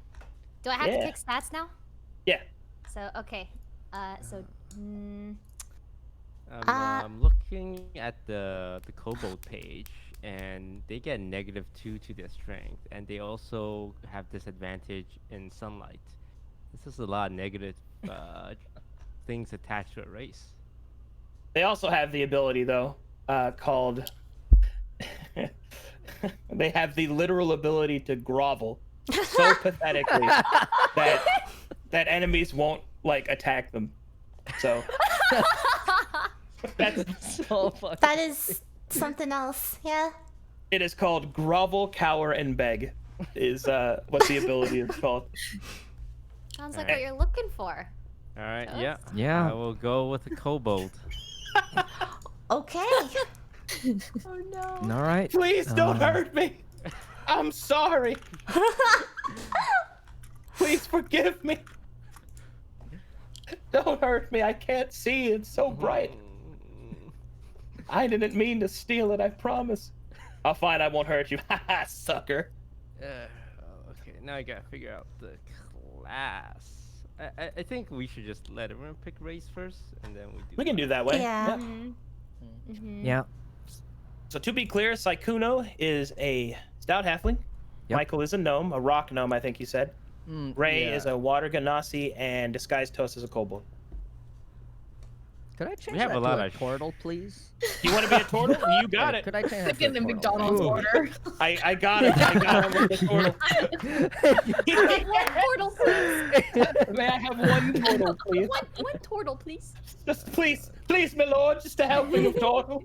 Do I have to Yeah. pick stats now? Yeah. So, okay. I'm looking at the kobold page, and they get -2 to their strength, and they also have disadvantage in sunlight. This is a lot of negative things attached to a race. They also have the ability, though, called... they have the literal ability to grovel so pathetically that enemies won't, like, attack them. So... that's... So fucking. That is something else, yeah? It is called grovel, cower, and beg, is what the ability is called. Sounds like what you're looking for. All right, Us? yeah. Yeah. I will go with the kobold. Okay. Oh no. All right. Please don't hurt me. I'm sorry. Please forgive me. Don't hurt me. I can't see. It's so bright. I didn't mean to steal it. I promise. Oh, fine. I won't hurt you. Haha, sucker. Okay, now I gotta figure out the class. I think we should just let everyone pick race first, and then we do. We can do that way. Yeah. Yeah. So to be clear, Sykkuno is a stout halfling. Yep. Michael is a gnome, a rock gnome, I think you said. Ray is a water Ganassi, and Disguised Toast is a kobold. Could I change have that a lot to a of turtle, please? You want to be a turtle? You got it. Could I change that to Getting a the turtle? McDonald's order. I got it. I got it with the turtle. One turtle, please. May I have one turtle, please? One turtle, please. Just please, my lord, just to help me with turtle.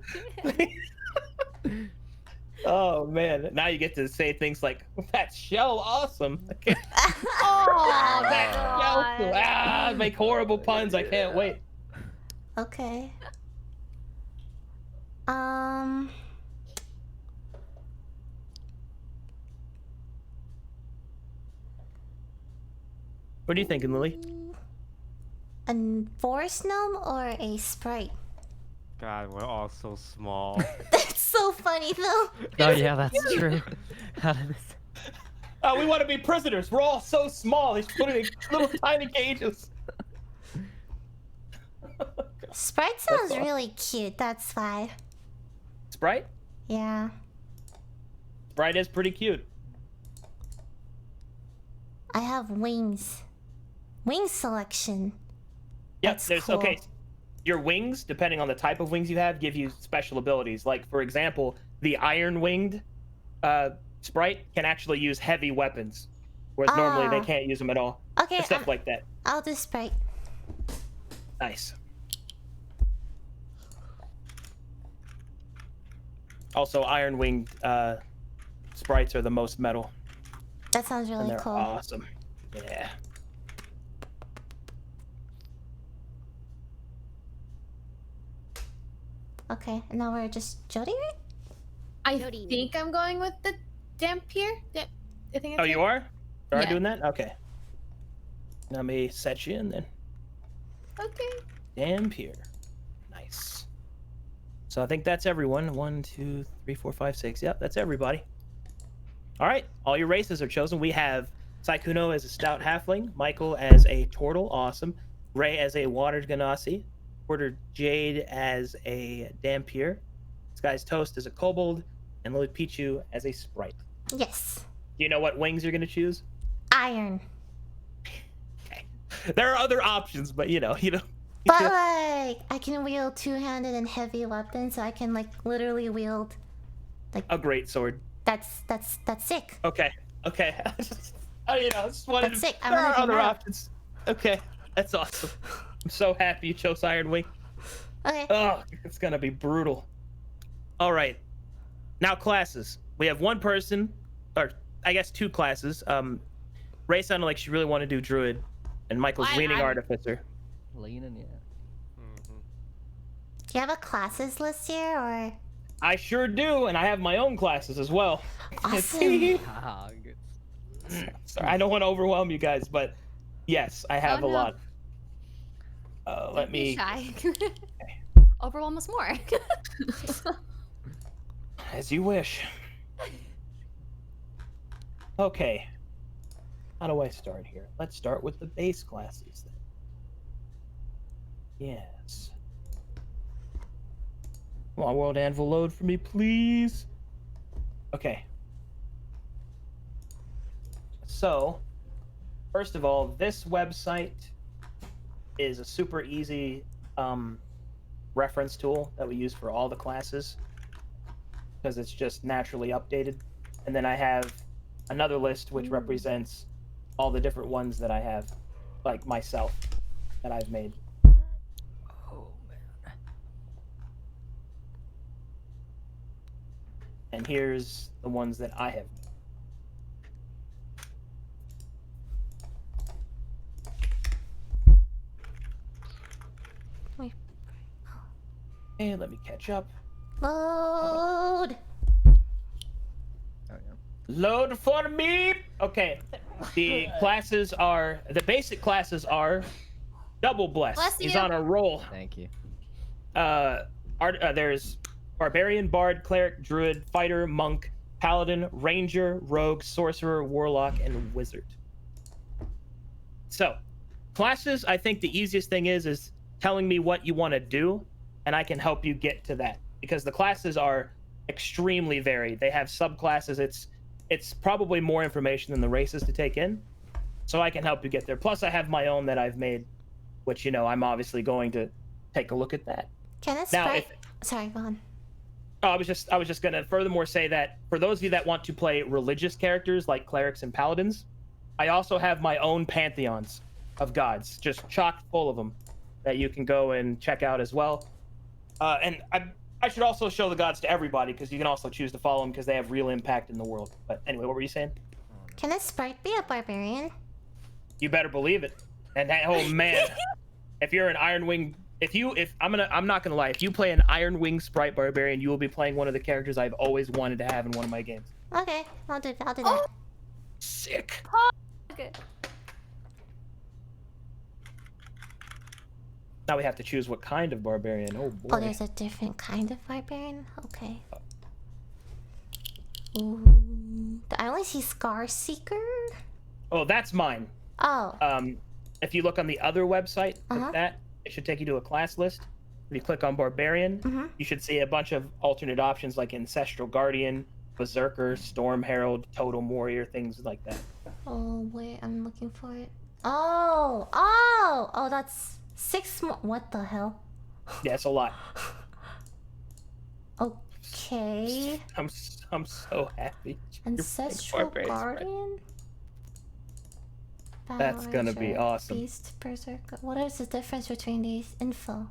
Oh man! Now you get to say things like "That shell, awesome." Oh, That God. shell, make horrible puns. I can't wait. Okay. What are you thinking, Lily? A forest gnome or a sprite? God, we're all so small. That's so funny though. Oh yeah, that's true. How did this? Oh, we want to be prisoners. We're all so small. He's put in little tiny cages. Sprite sounds awesome. really cute, that's why. Sprite? Yeah. Sprite is pretty cute. I have wings. Wing selection. Yep, That's there's cool. okay. Your wings, depending on the type of wings you have, give you special abilities. Like, for example, the iron-winged sprite can actually use heavy weapons, whereas normally they can't use them at all. Okay, Stuff like that. I'll do sprite. Nice. Also, iron-winged sprites are the most metal, That sounds and really they're cool. awesome. Yeah. Okay, and now we're just Jody, right? I Jody. think I'm going with the Dampier. I think. Oh, it's you it. are? You are Yeah. doing that? Okay. Let me set you in then. Okay. Dampier. Nice. So I think that's everyone. 1, 2, 3, 4, 5, 6. Yep, that's everybody. All right, all your races are chosen. We have Sykkuno as a stout halfling, Michael as a turtle, awesome, Ray as a water genasi, QuarterJade as a Dampier, Sky's Toast as a kobold, and Lily Pichu as a sprite. Yes. Do you know what wings you're gonna choose? Iron. Okay. There are other options, but you know. But like, I can wield two-handed and heavy weapons, so I can like literally wield. A great sword. That's sick. Okay. I just wanted That's to. sick. I'm There are gonna other do that. options. Okay, that's awesome. I'm so happy you chose Iron Wing. Okay. Oh, it's gonna be brutal. All right. Now classes. We have one person, or I guess two classes. Ray sounded like she really wanted to do Druid, and Michael's leaning Artificer. Leaning, yeah. Do you have a classes list here, or? I sure do, and I have my own classes as well. Awesome. Ah, good. Sorry, I don't want to overwhelm you guys, but yes, I have Oh, a no. lot. Let Don't be me. shy. Overwhelm us more. As you wish. Okay. How do I start here? Let's start with the base classes then. Yes. Come on, World Anvil, load for me, please. Okay. So, first of all, this website is a super easy reference tool that we use for all the classes because it's just naturally updated. And then I have another list which represents all the different ones that I have, like myself, that I've made. Oh man. And here's the ones that I have made. Wait. Okay, let me catch up. Load. There we go. Load for me. Okay. The basic classes are Double Bless. Bless He's you. on a roll. Thank you. There's Barbarian, Bard, Cleric, Druid, Fighter, Monk, Paladin, Ranger, Rogue, Sorcerer, Warlock, and Wizard. So, classes, I think the easiest thing is telling me what you want to do, and I can help you get to that. Because the classes are extremely varied. They have subclasses. It's probably more information than the races to take in. So I can help you get there. Plus, I have my own that I've made, which, I'm obviously going to take a look at that. Can it Now, sprite? Sorry, go on. Oh, I was just gonna furthermore say that for those of you that want to play religious characters like clerics and paladins, I also have my own pantheons of gods, just chock full of them, that you can go and check out as well. And I should also show the gods to everybody because you can also choose to follow them because they have real impact in the world. But anyway, what were you saying? Can a sprite be a barbarian? You better believe it. And that, oh man, if you're an Iron Wing, I'm not gonna lie, if you play an Iron Wing sprite barbarian, you will be playing one of the characters I've always wanted to have in one of my games. Okay, I'll do that. Sick. Okay. Now we have to choose what kind of barbarian. Oh boy. Oh, there's a different kind of barbarian? Okay. Ooh. I only see Scar Seeker. Oh, that's mine. Oh. If you look on the other website, like that, it should take you to a class list. If you click on Barbarian, you should see a bunch of alternate options like Ancestral Guardian, Berserker, Storm Herald, Totem Warrior, things like that. Oh, wait, I'm looking for it. Oh, that's 6 more. What the hell? Yeah, it's a lot. Okay. I'm so happy. Ancestral Guardian? That's gonna be awesome. Beast, Berserker. What is the difference between these? Info.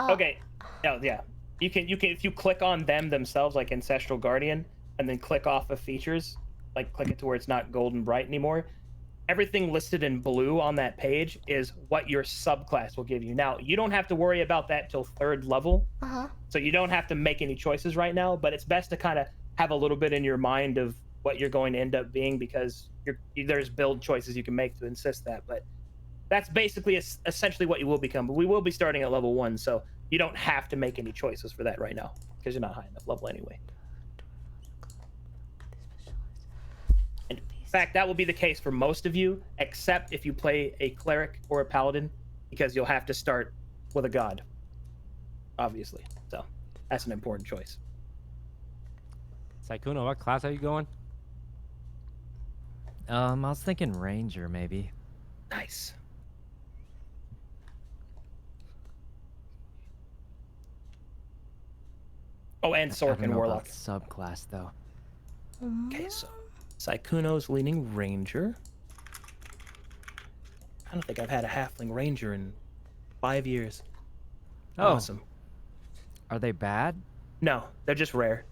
Okay. Yeah. You can if you click on them themselves, like Ancestral Guardian, and then click off of features, like click it to where it's not golden bright anymore. Everything listed in blue on that page is what your subclass will give you. Now, you don't have to worry about that till 3rd level. So you don't have to make any choices right now, but it's best to kind of have a little bit in your mind of what you're going to end up being because there's build choices you can make to insist that. But that's basically essentially what you will become. But we will be starting at level 1, so you don't have to make any choices for that right now because you're not high enough level anyway. And in fact, that will be the case for most of you, except if you play a cleric or a paladin, because you'll have to start with a god, obviously. So that's an important choice. Sykkuno, what class are you going? I was thinking Ranger, maybe. Nice. Oh, and Sork and Warlock. Subclass, though. Okay, so Sykkuno's leaning Ranger. I don't think I've had a Halfling Ranger in 5 years. Oh. Awesome. Are they bad? No, they're just rare.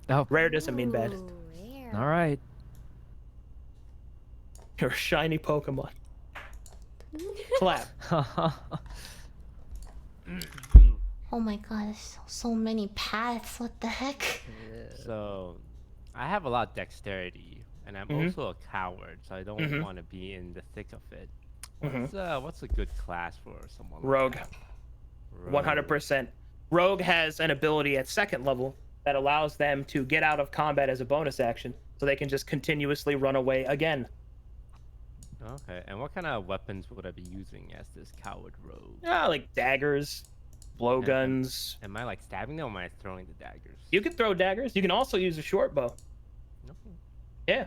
Oh. Rare doesn't mean bad. Rare. All right. You're a shiny Pokemon. Clap. Oh my god, there's so many paths. What the heck? So, I have a lot of dexterity, and I'm also a coward, so I don't want to be in the thick of it. What's a good class for someone? Rogue. Like that? 100%. Rogue has an ability at 2nd level that allows them to get out of combat as a bonus action, so they can just continuously run away again. Okay, and what kind of weapons would I be using as this coward rogue? Yeah, like daggers, blowguns. Am I like stabbing them or am I throwing the daggers? You can throw daggers. You can also use a short bow. Okay. Yeah.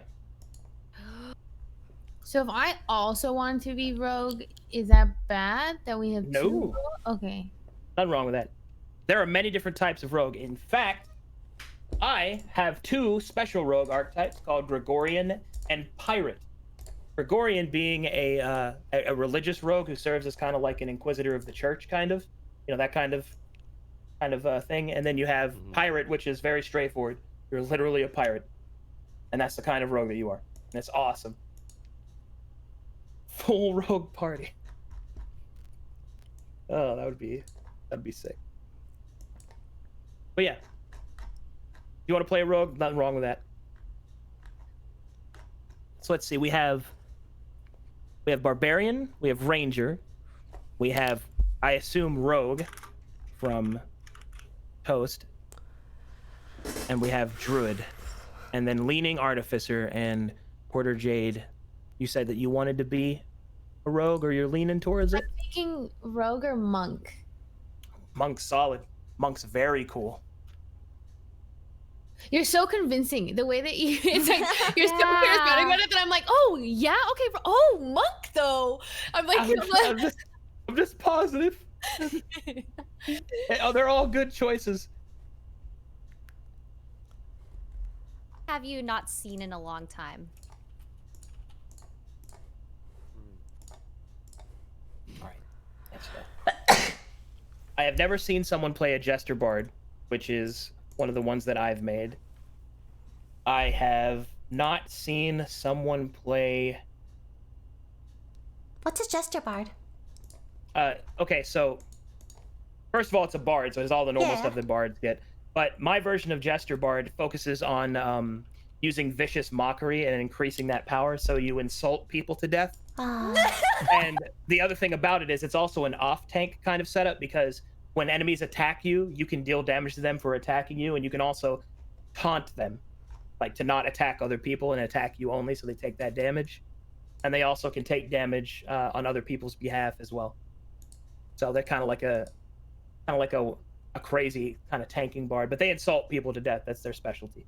So if I also want to be rogue, is that bad that we have No. two? Okay. Nothing wrong with that. There are many different types of rogue. In fact, I have 2 special rogue archetypes called Gregorian and Pirate. Gregorian being a religious rogue who serves as kind of like an inquisitor of the church, kind of, that kind of thing. And then you have Pirate, which is very straightforward. You're literally a pirate, and that's the kind of rogue that you are. And it's awesome. Full rogue party. Oh, that'd be sick. But yeah, you want to play a rogue? Nothing wrong with that. So let's see. We have Barbarian, we have Ranger, we have, I assume, Rogue from Toast, and we have Druid, and then Leaning Artificer and QuarterJade. You said that you wanted to be a rogue, or you're leaning towards it? I'm thinking rogue or monk. Monk's solid. Monk's very cool. You're so convincing. The way that it's like you're so charismatic about it that I'm like, oh yeah, okay. Oh, monk though. I'm like, I'm just positive. Oh, they're all good choices. Have you not seen in a long time? All right. I have never seen someone play a Jester Bard which is one of the ones that I've made. I have not seen someone play. What's a Jester Bard? Okay, so first of all, it's a bard, so it's all the normal Yeah. stuff that bards get. But my version of Jester Bard focuses on using vicious mockery and increasing that power, so you insult people to death. And the other thing about it is it's also an off-tank kind of setup, because when enemies attack you, you can deal damage to them for attacking you, and you can also taunt them, like to not attack other people and attack you only, so they take that damage. And they also can take damage on other people's behalf as well. So they're kind of like a crazy kind of tanking bard, but they insult people to death. That's their specialty.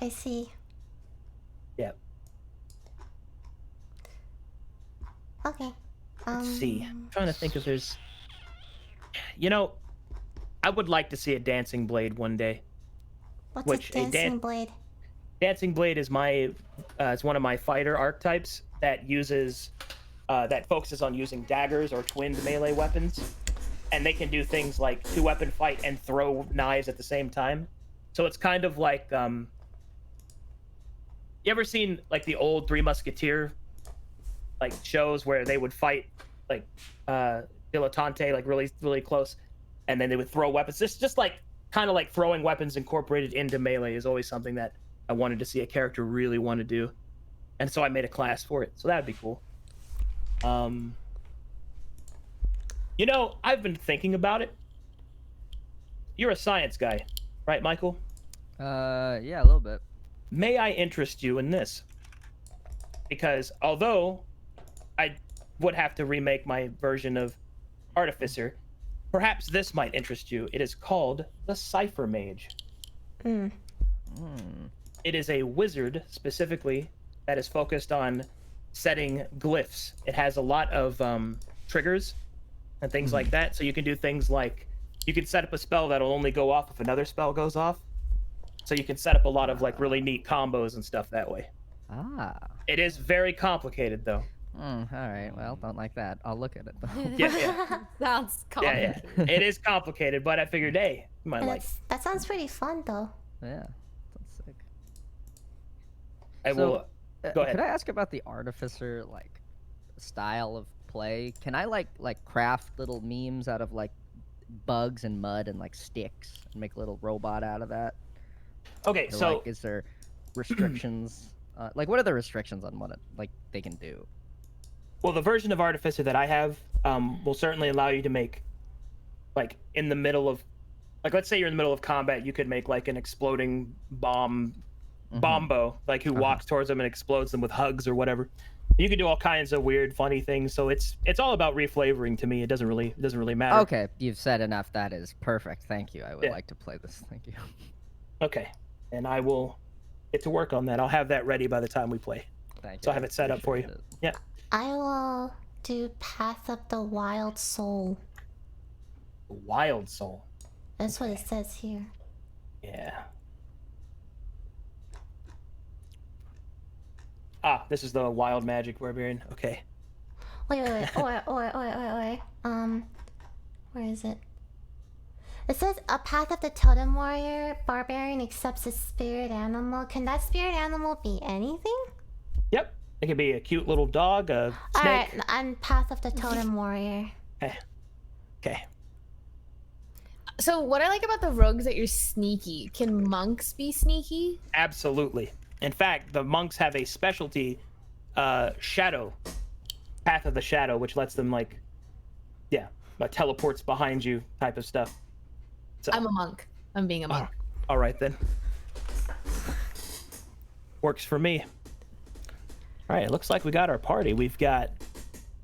I see. Yeah. Okay. Let's see. I'm trying to think if there's. You know, I would like to see a dancing blade one day. What's a dancing blade? Dancing blade is it's one of my fighter archetypes that uses that focuses on using daggers or twinned melee weapons, and they can do things like 2-weapon fight and throw knives at the same time. So it's kind of like you ever seen like the old Three Musketeer like shows where they would fight like dilettante, like really close, and then they would throw weapons. Just like kind of like throwing weapons incorporated into melee is always something that I wanted to see a character really want to do, and so I made a class for it. So that'd be cool. You know, I've been thinking about it. You're a science guy, right, Michael? Yeah, a little bit. May I interest you in this? Because although I would have to remake my version of Artificer, perhaps this might interest you. It is called the Cipher Mage. It is a wizard, specifically, that is focused on setting glyphs. It has a lot of triggers and things like that, so you can do things like you can set up a spell that'll only go off if another spell goes off, so you can set up a lot of like really neat combos and stuff that way. It is very complicated though. All right, well, don't like that. I'll look at it though. Yeah. Sounds complicated. Yeah. It is complicated, but I figured, hey, you might like. That sounds pretty fun though. Yeah, that's sick. I will. Go ahead. Could I ask about the Artificer like style of play? Can I like craft little memes out of like bugs and mud and like sticks and make a little robot out of that? Okay, Or, so like, is there restrictions? Like, what are the restrictions on what they can do? well, the version of Artificer that I have will certainly allow you to make, like, in the middle of, like, let's say you're in the middle of combat, you could make like an exploding bombo, like who walks towards them and explodes them with hugs or whatever. You can do all kinds of weird, funny things. So it's all about reflavoring to me. It doesn't really matter. Okay, you've said enough. That is perfect. Thank you. I would like to play this. Thank you. Okay, and I will get to work on that. I'll have that ready by the time we play. Thank you. So I have it set up for you. Appreciate it. Yeah. I will do Path of the Wild Soul. Wild Soul. That's what it says here. Yeah. This is the Wild Magic Barbarian. Okay. Wait. Wait. Where is it? It says a Path of the Totem Warrior Barbarian accepts a spirit animal. Can that spirit animal be anything? Yep. It could be a cute little dog, a snake. Alright, I'm Path of the Totem Warrior. Okay. So what I like about the rogues that you're sneaky. Can monks be sneaky? Absolutely. In fact, the monks have a specialty, shadow, Path of the Shadow, which lets them teleports behind you type of stuff. So, I'm a monk. I'm being a monk. all right then. Works for me. All right, it looks like we got our party. We've got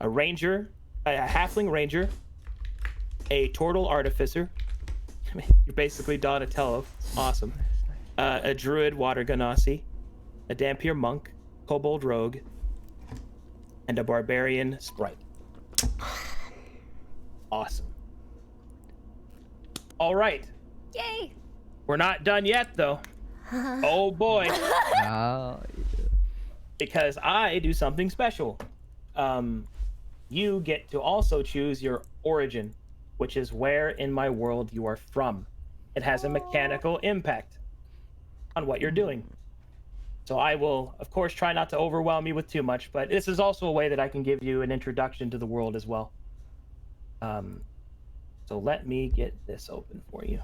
a ranger, a halfling ranger, a turtle artificer. I mean, you're basically Donatello. Awesome. A druid water genasi, a Dampier monk, kobold rogue, and a barbarian sprite. Awesome. All right. Yay! We're not done yet, though. Oh boy. Oh, Because I do something special. You get to also choose your origin. which is where in my world you are from. It has a mechanical impact on what you're doing. So I will, of course, try not to overwhelm you with too much, but this is also a way that I can give you an introduction to the world as well. So let me get this open for you.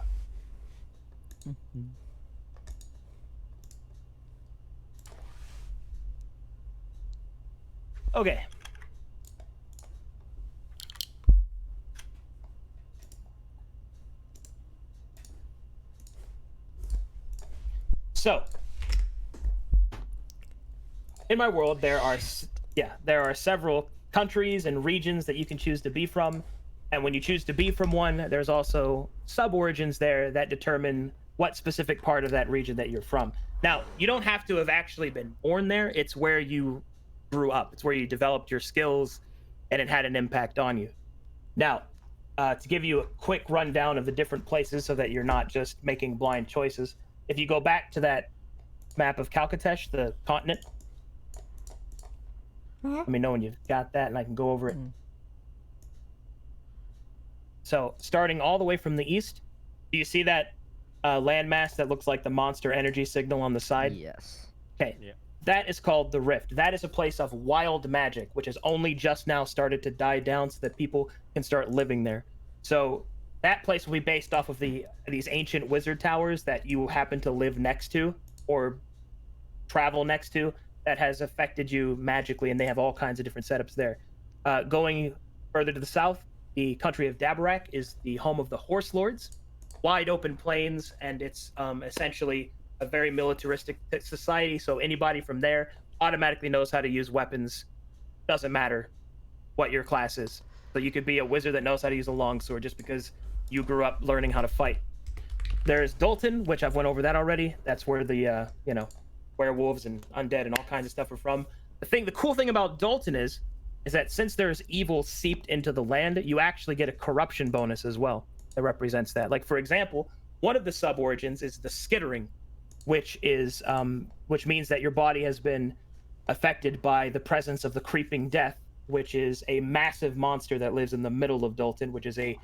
Okay. So, in my world, there are several countries and regions that you can choose to be from, and when you choose to be from one, there's also sub-origins there that determine what specific part of that region that you're from. Now, you don't have to have actually been born there. It's where you grew up. It's where you developed your skills, and it had an impact on you. Now, to give you a quick rundown of the different places so that you're not just making blind choices, if you go back to that map of Calcatesh, the continent, let me know when you've got that, and I can go over it. So, starting all the way from the east, do you see that landmass that looks like the monster energy signal on the side? Yes. Okay. Yeah. That is called the Rift. That is a place of wild magic, which has only just now started to die down so that people can start living there. So that place will be based off of these ancient wizard towers that you happen to live next to or travel next to that has affected you magically, and they have all kinds of different setups there. Going further to the south, the country of Dabarak is the home of the Horse Lords. Wide open plains, and it's essentially a very militaristic society, so anybody from there automatically knows how to use weapons. Doesn't matter what your class is. So you could be a wizard that knows how to use a longsword just because you grew up learning how to fight. There's Dalton, which I've went over that already. That's where the werewolves and undead and all kinds of stuff are from. The cool thing about Dalton is that since there's evil seeped into the land, you actually get a corruption bonus as well that represents that. Like, for example, one of the sub-origins is the skittering, which means that your body has been affected by the presence of the creeping death, which is a massive monster that lives in the middle of Dalton, which is a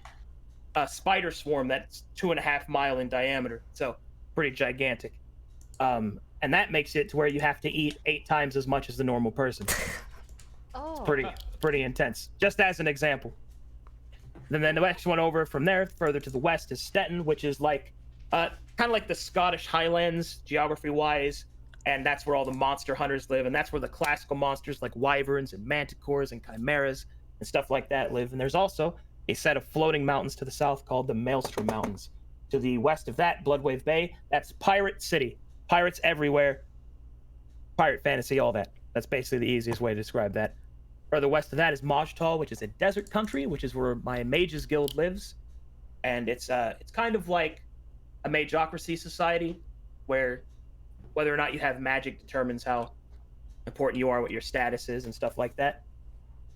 spider swarm that's 2.5 miles in diameter, so pretty gigantic. And that makes it to where you have to eat 8 times as much as the normal person. Oh. It's pretty intense, just as an example. Then the next one over from there, further to the west, is Stettin, which is like kind of like the Scottish Highlands geography-wise, and that's where all the monster hunters live, and that's where the classical monsters like wyverns and manticores and chimeras and stuff like that live. And there's also a set of floating mountains to the south called the Maelstrom Mountains. To the west of that, Bloodwave Bay, that's Pirate City. Pirates everywhere. Pirate fantasy, all that. That's basically the easiest way to describe that. Further west of that is Majtal, which is a desert country, which is where my Mages Guild lives. And it's kind of like a magocracy society where whether or not you have magic determines how important you are, what your status is, and stuff like that.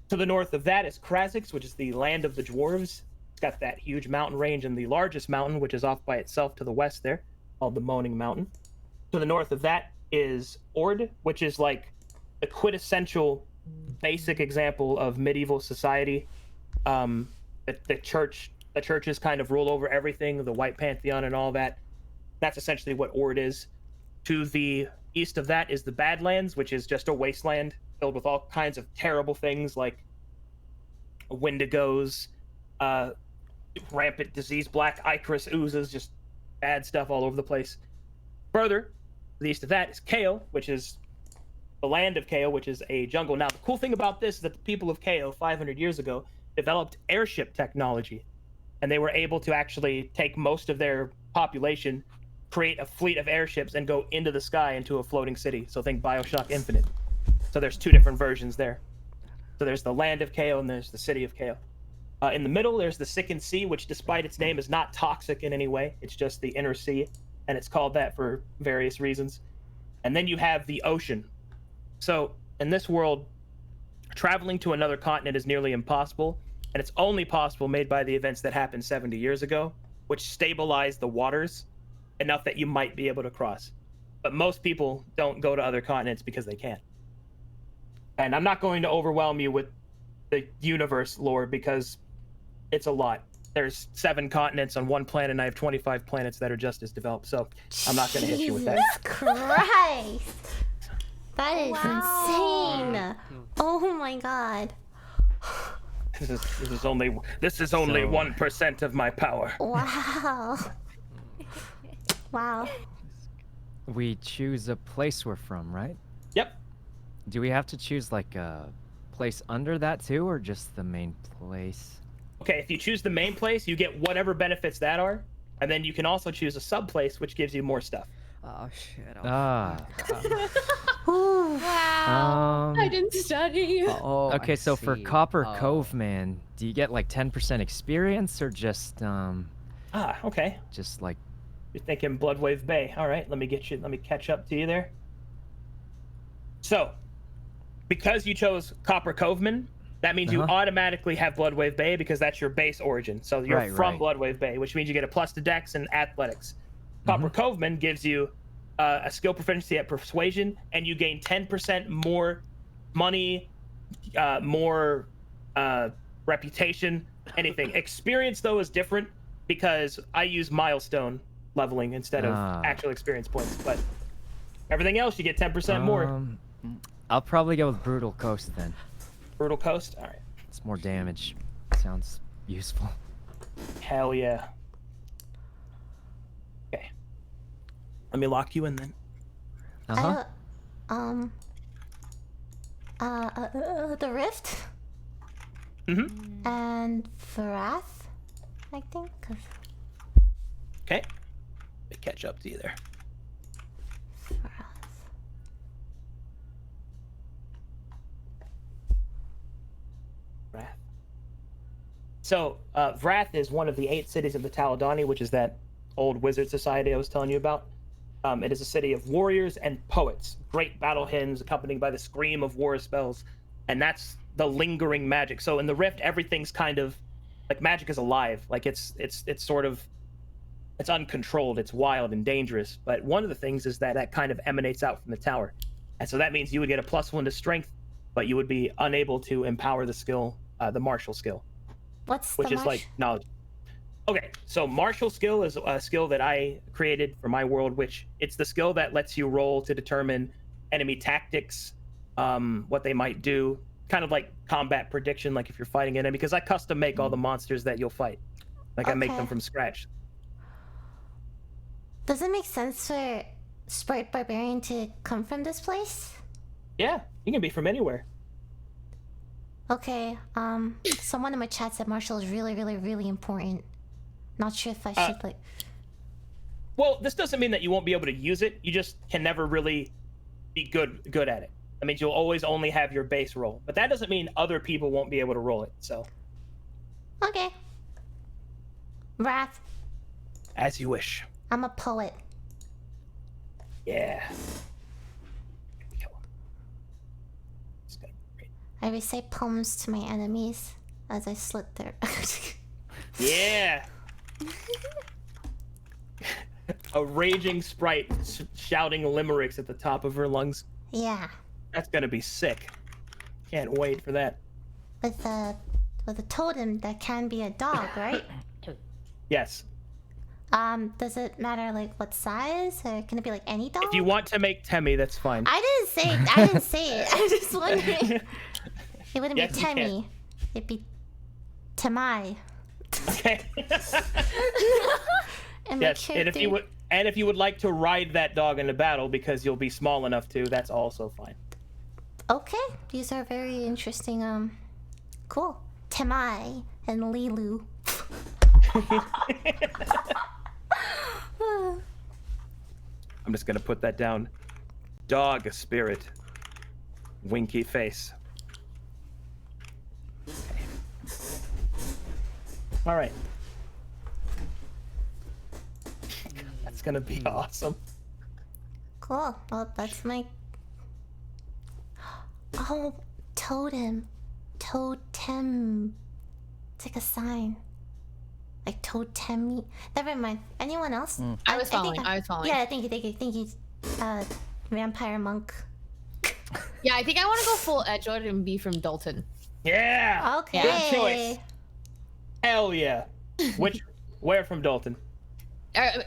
To the north of that is Krazix, which is the land of the dwarves. It's got that huge mountain range, and the largest mountain, which is off by itself to the west there, called the Moaning Mountain. To the north of that is Ord, which is like the quintessential basic example of medieval society. The churches kind of rule over everything, the White Pantheon and all that. That's essentially what Ord is. To the east of that is the Badlands, which is just a wasteland filled with all kinds of terrible things like Wendigos, rampant disease, black ichorous oozes, just bad stuff all over the place. Further to the east of that is Kao, which is the land of Kao, which is a jungle. Now, the cool thing about this is that the people of Kao 500 years ago developed airship technology, and they were able to actually take most of their population, create a fleet of airships, and go into the sky into a floating city. So think BioShock Infinite. So there's 2 different versions there. So there's the land of Kao and there's the city of Kao. In the middle, there's the Sickan Sea, which despite its name is not toxic in any way. It's just the inner sea, and it's called that for various reasons. And then you have the ocean. So in this world, traveling to another continent is nearly impossible, and it's only possible made by the events that happened 70 years ago, which stabilized the waters enough that you might be able to cross. But most people don't go to other continents because they can't. And I'm not going to overwhelm you with the universe lore because it's a lot. there's 7 continents on one planet, and I have 25 planets that are just as developed. So I'm not going to hit you with that. Jesus Christ. That is Wow. insane. Oh my god. This is only 1% of my power. Wow. Wow. We choose a place we're from, right? Yep. Do we have to choose like a place under that too, or just the main place? Okay, if you choose the main place, you get whatever benefits that are, and then you can also choose a sub place, which gives you more stuff. Oh shit. Ah. Wow. I didn't study. Oh, Okay, I so for see. Copper Oh. Cove, man, do you get like 10% experience, or just Okay. just like You're thinking Bloodwave Bay. All right, let me catch up to you there. So, because you chose Copper Coveman, that means you automatically have Bloodwave Bay because that's your base origin. So you're Right, from right. Bloodwave Bay, which means you get a plus to Dex and Athletics. Copper Coveman gives you a skill proficiency at Persuasion, and you gain 10% more money, more reputation, anything. Experience, though, is different because I use milestone leveling instead of actual experience points. But everything else, you get 10% more. I'll probably go with Brutal Coast then. Brutal Coast? All right. It's more damage. Sounds useful. Hell yeah. Okay. Let me lock you in then. The Rift and Wrath, I think. Okay. Let me catch up to you there. Wrath. So, Wrath is one of the 8 cities of the Taladani, which is that old wizard society I was telling you about. It is a city of warriors and poets, great battle hymns accompanied by the scream of war spells, and that's the lingering magic. So in the Rift, everything's kind of like magic is alive, like it's sort of it's uncontrolled, it's wild and dangerous. But one of the things is that kind of emanates out from the tower, and so that means you would get a +1 to strength, but you would be unable to empower the skill, the martial skill, which is like knowledge. Okay, so martial skill is a skill that I created for my world, which it's the skill that lets you roll to determine enemy tactics, what they might do, kind of like combat prediction, like if you're fighting an enemy, because I custom make all the monsters that you'll fight. Like I make them from scratch. Does it make sense for Sprite Barbarian to come from this place? Yeah, you can be from anywhere. Okay, someone in my chat said martial is really, really, really important. Not sure if I should like. Well, this doesn't mean that you won't be able to use it. You just can never really be good at it. That means you'll always only have your base roll, but that doesn't mean other people won't be able to roll it. So. Okay. Wrath. As you wish. I'm a poet. Yeah. I recite poems to my enemies as I slit their. Yeah. A raging sprite shouting limericks at the top of her lungs. Yeah. That's gonna be sick. Can't wait for that. With a totem that can be a dog, right? Yes. Does it matter like what size, or can it be like any dog? If you want to make Temmie, that's fine. I didn't say it. I'm just wondering. It wouldn't Yes, be you Temmie. can. It'd be Tamai. Okay. And Yes, and if you would like to ride that dog into battle because you'll be small enough to, that's also fine. Okay, these are very interesting. Cool. Tamai and Lilu. I'm just gonna put that down. Dog spirit. Winky face. Okay. All right. That's gonna be awesome. Cool. Well, that's my. Oh, totem. Totem. It's like a sign. Like totem. Never mind. Anyone else? I was following. Yeah, thank you. Vampire monk. Yeah, I think I want to go full Edgewood and be from Dalton. Yeah. Okay. Good choice. Hell yeah. Where from Dalton?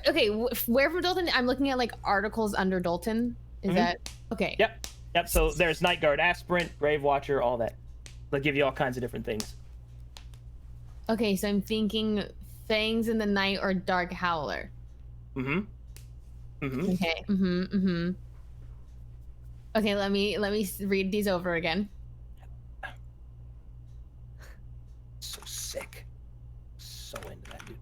Okay, where from Dalton? I'm looking at like articles under Dalton. Is that okay? Yep. So there's Night Guard, Aspirant, Grave Watcher, all that. They'll give you all kinds of different things. Okay, so I'm thinking Fangs in the Night or Dark Howler. Okay. Okay, let me read these over again. So sick. So into that, dude.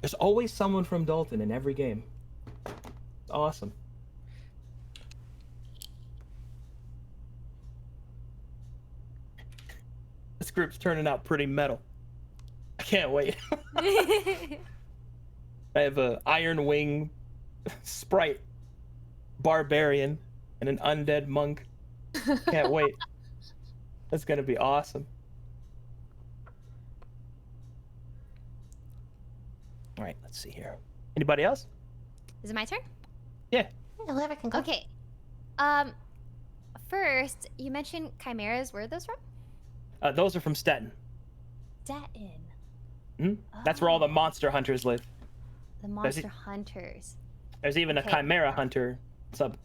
There's always someone from Dalton in every game. It's awesome. This group's turning out pretty metal. I can't wait. I have a Iron Wing Sprite Barbarian and an Undead Monk. Can't wait. That's gonna be awesome. All right, let's see here. Anybody else? Is it my turn? Yeah. Whoever can go. Okay. First, you mentioned chimeras. Where are those from? Those are from Stettin. Stettin. That's where all the monster hunters live. The monster hunters. There's even a chimera hunter sub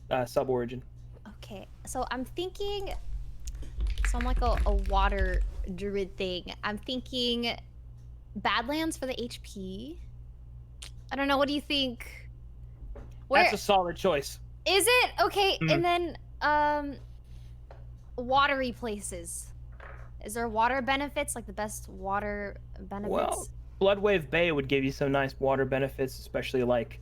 origin. Okay, so I'm thinking. So I'm like a water druid thing. I'm thinking Badlands for the HP. I don't know. What do you think? That's a solid choice. Is it? Okay, and then watery places. Is there water benefits, like the best water benefits? Well, Bloodwave Bay would give you some nice water benefits, especially like.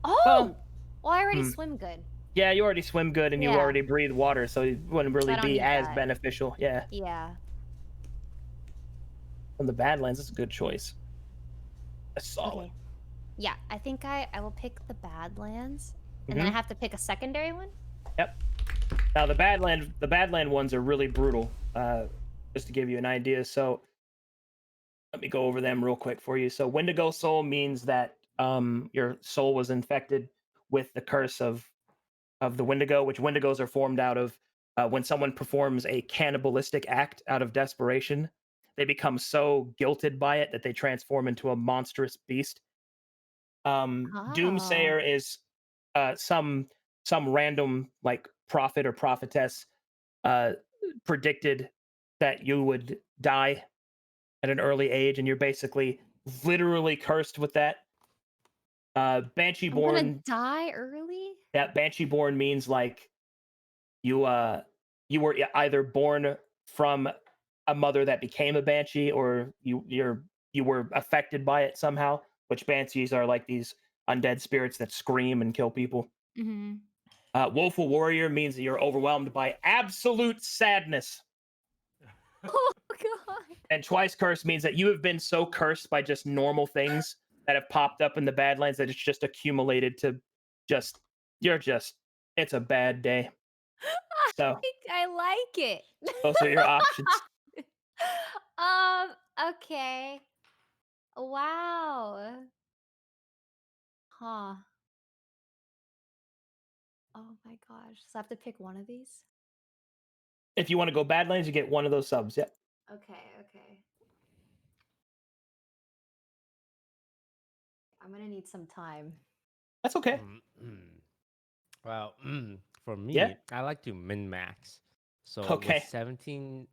Oh! Well, I already swim good. Yeah, you already swim good and you already breathe water, so it wouldn't really be as beneficial. Yeah. Yeah. From the Badlands, it's a good choice. That's solid. Okay. Yeah, I think I will pick the Badlands, and then I have to pick a secondary one. Yep. Now the Badland ones are really brutal. Just to give you an idea, so let me go over them real quick for you. So Wendigo Soul means that your soul was infected with the curse of the Wendigo, which Wendigos are formed out of when someone performs a cannibalistic act out of desperation. They become so guilted by it that they transform into a monstrous beast. Doomsayer is some random like prophet or prophetess predicted that you would die at an early age, and you're basically literally cursed with that. Banshee Born. I'm gonna die early? Yeah, Banshee Born means like you were either born from a mother that became a banshee, or you were affected by it somehow. Which banshees are like these undead spirits that scream and kill people. Woeful Warrior means that you're overwhelmed by absolute sadness. Oh god. And Twice Cursed means that you have been so cursed by just normal things that have popped up in the Badlands that it's just accumulated to it's a bad day. So I like it. those are your options. Okay. Wow. Huh. Oh my gosh. So I have to pick one of these? If you want to go Badlands, you get one of those subs. Yep. Okay. I'm gonna need some time. That's okay. Well, for me, I like to min-max. So with 17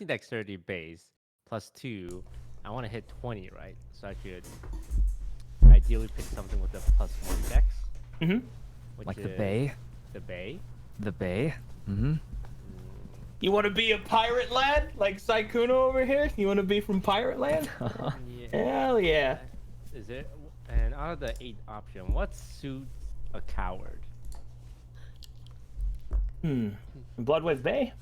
dexterity base plus 2, I want to hit 20, right? So I could ideally pick something with a plus 1 dex. Like the Bay. The Bay. The Bay. You want to be a pirate lad like Sykkuno over here? You want to be from Pirate Land? Hell yeah. Is it? And out of the 8 options, what suits a coward? Bloodwave Bay.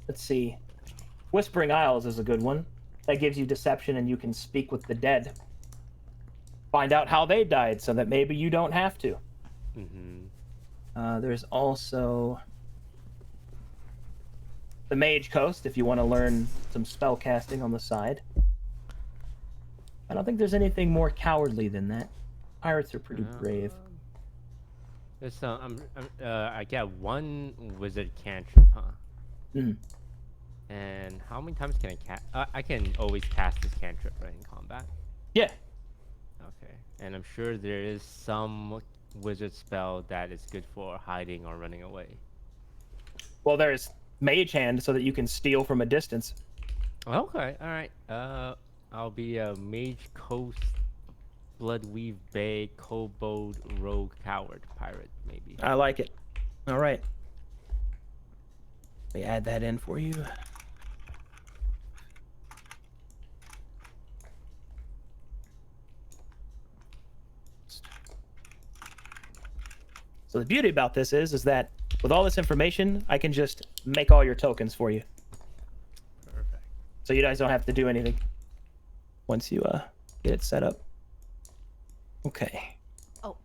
Let's see. Whispering Isles is a good one. That gives you deception and you can speak with the dead. Find out how they died so that maybe you don't have to. There's also the Mage Coast if you want to learn some spell casting on the side. I don't think there's anything more cowardly than that. Pirates are pretty brave. There's I get one wizard cantrip, huh? Mm. And how many times can I cast? I can always cast this cantrip, right, in combat? Yeah. Okay. And I'm sure there is some wizard spell that is good for hiding or running away. Well, there's Mage Hand so that you can steal from a distance. Okay, alright. I'll be a Mage Coast, Bloodweave Bay, Kobold, Rogue, Coward, Pirate, maybe. I like it. All right. Let me add that in for you. So the beauty about this is that with all this information, I can just make all your tokens for you. Perfect. So you guys don't have to do anything once you get it set up. Okay. Oh.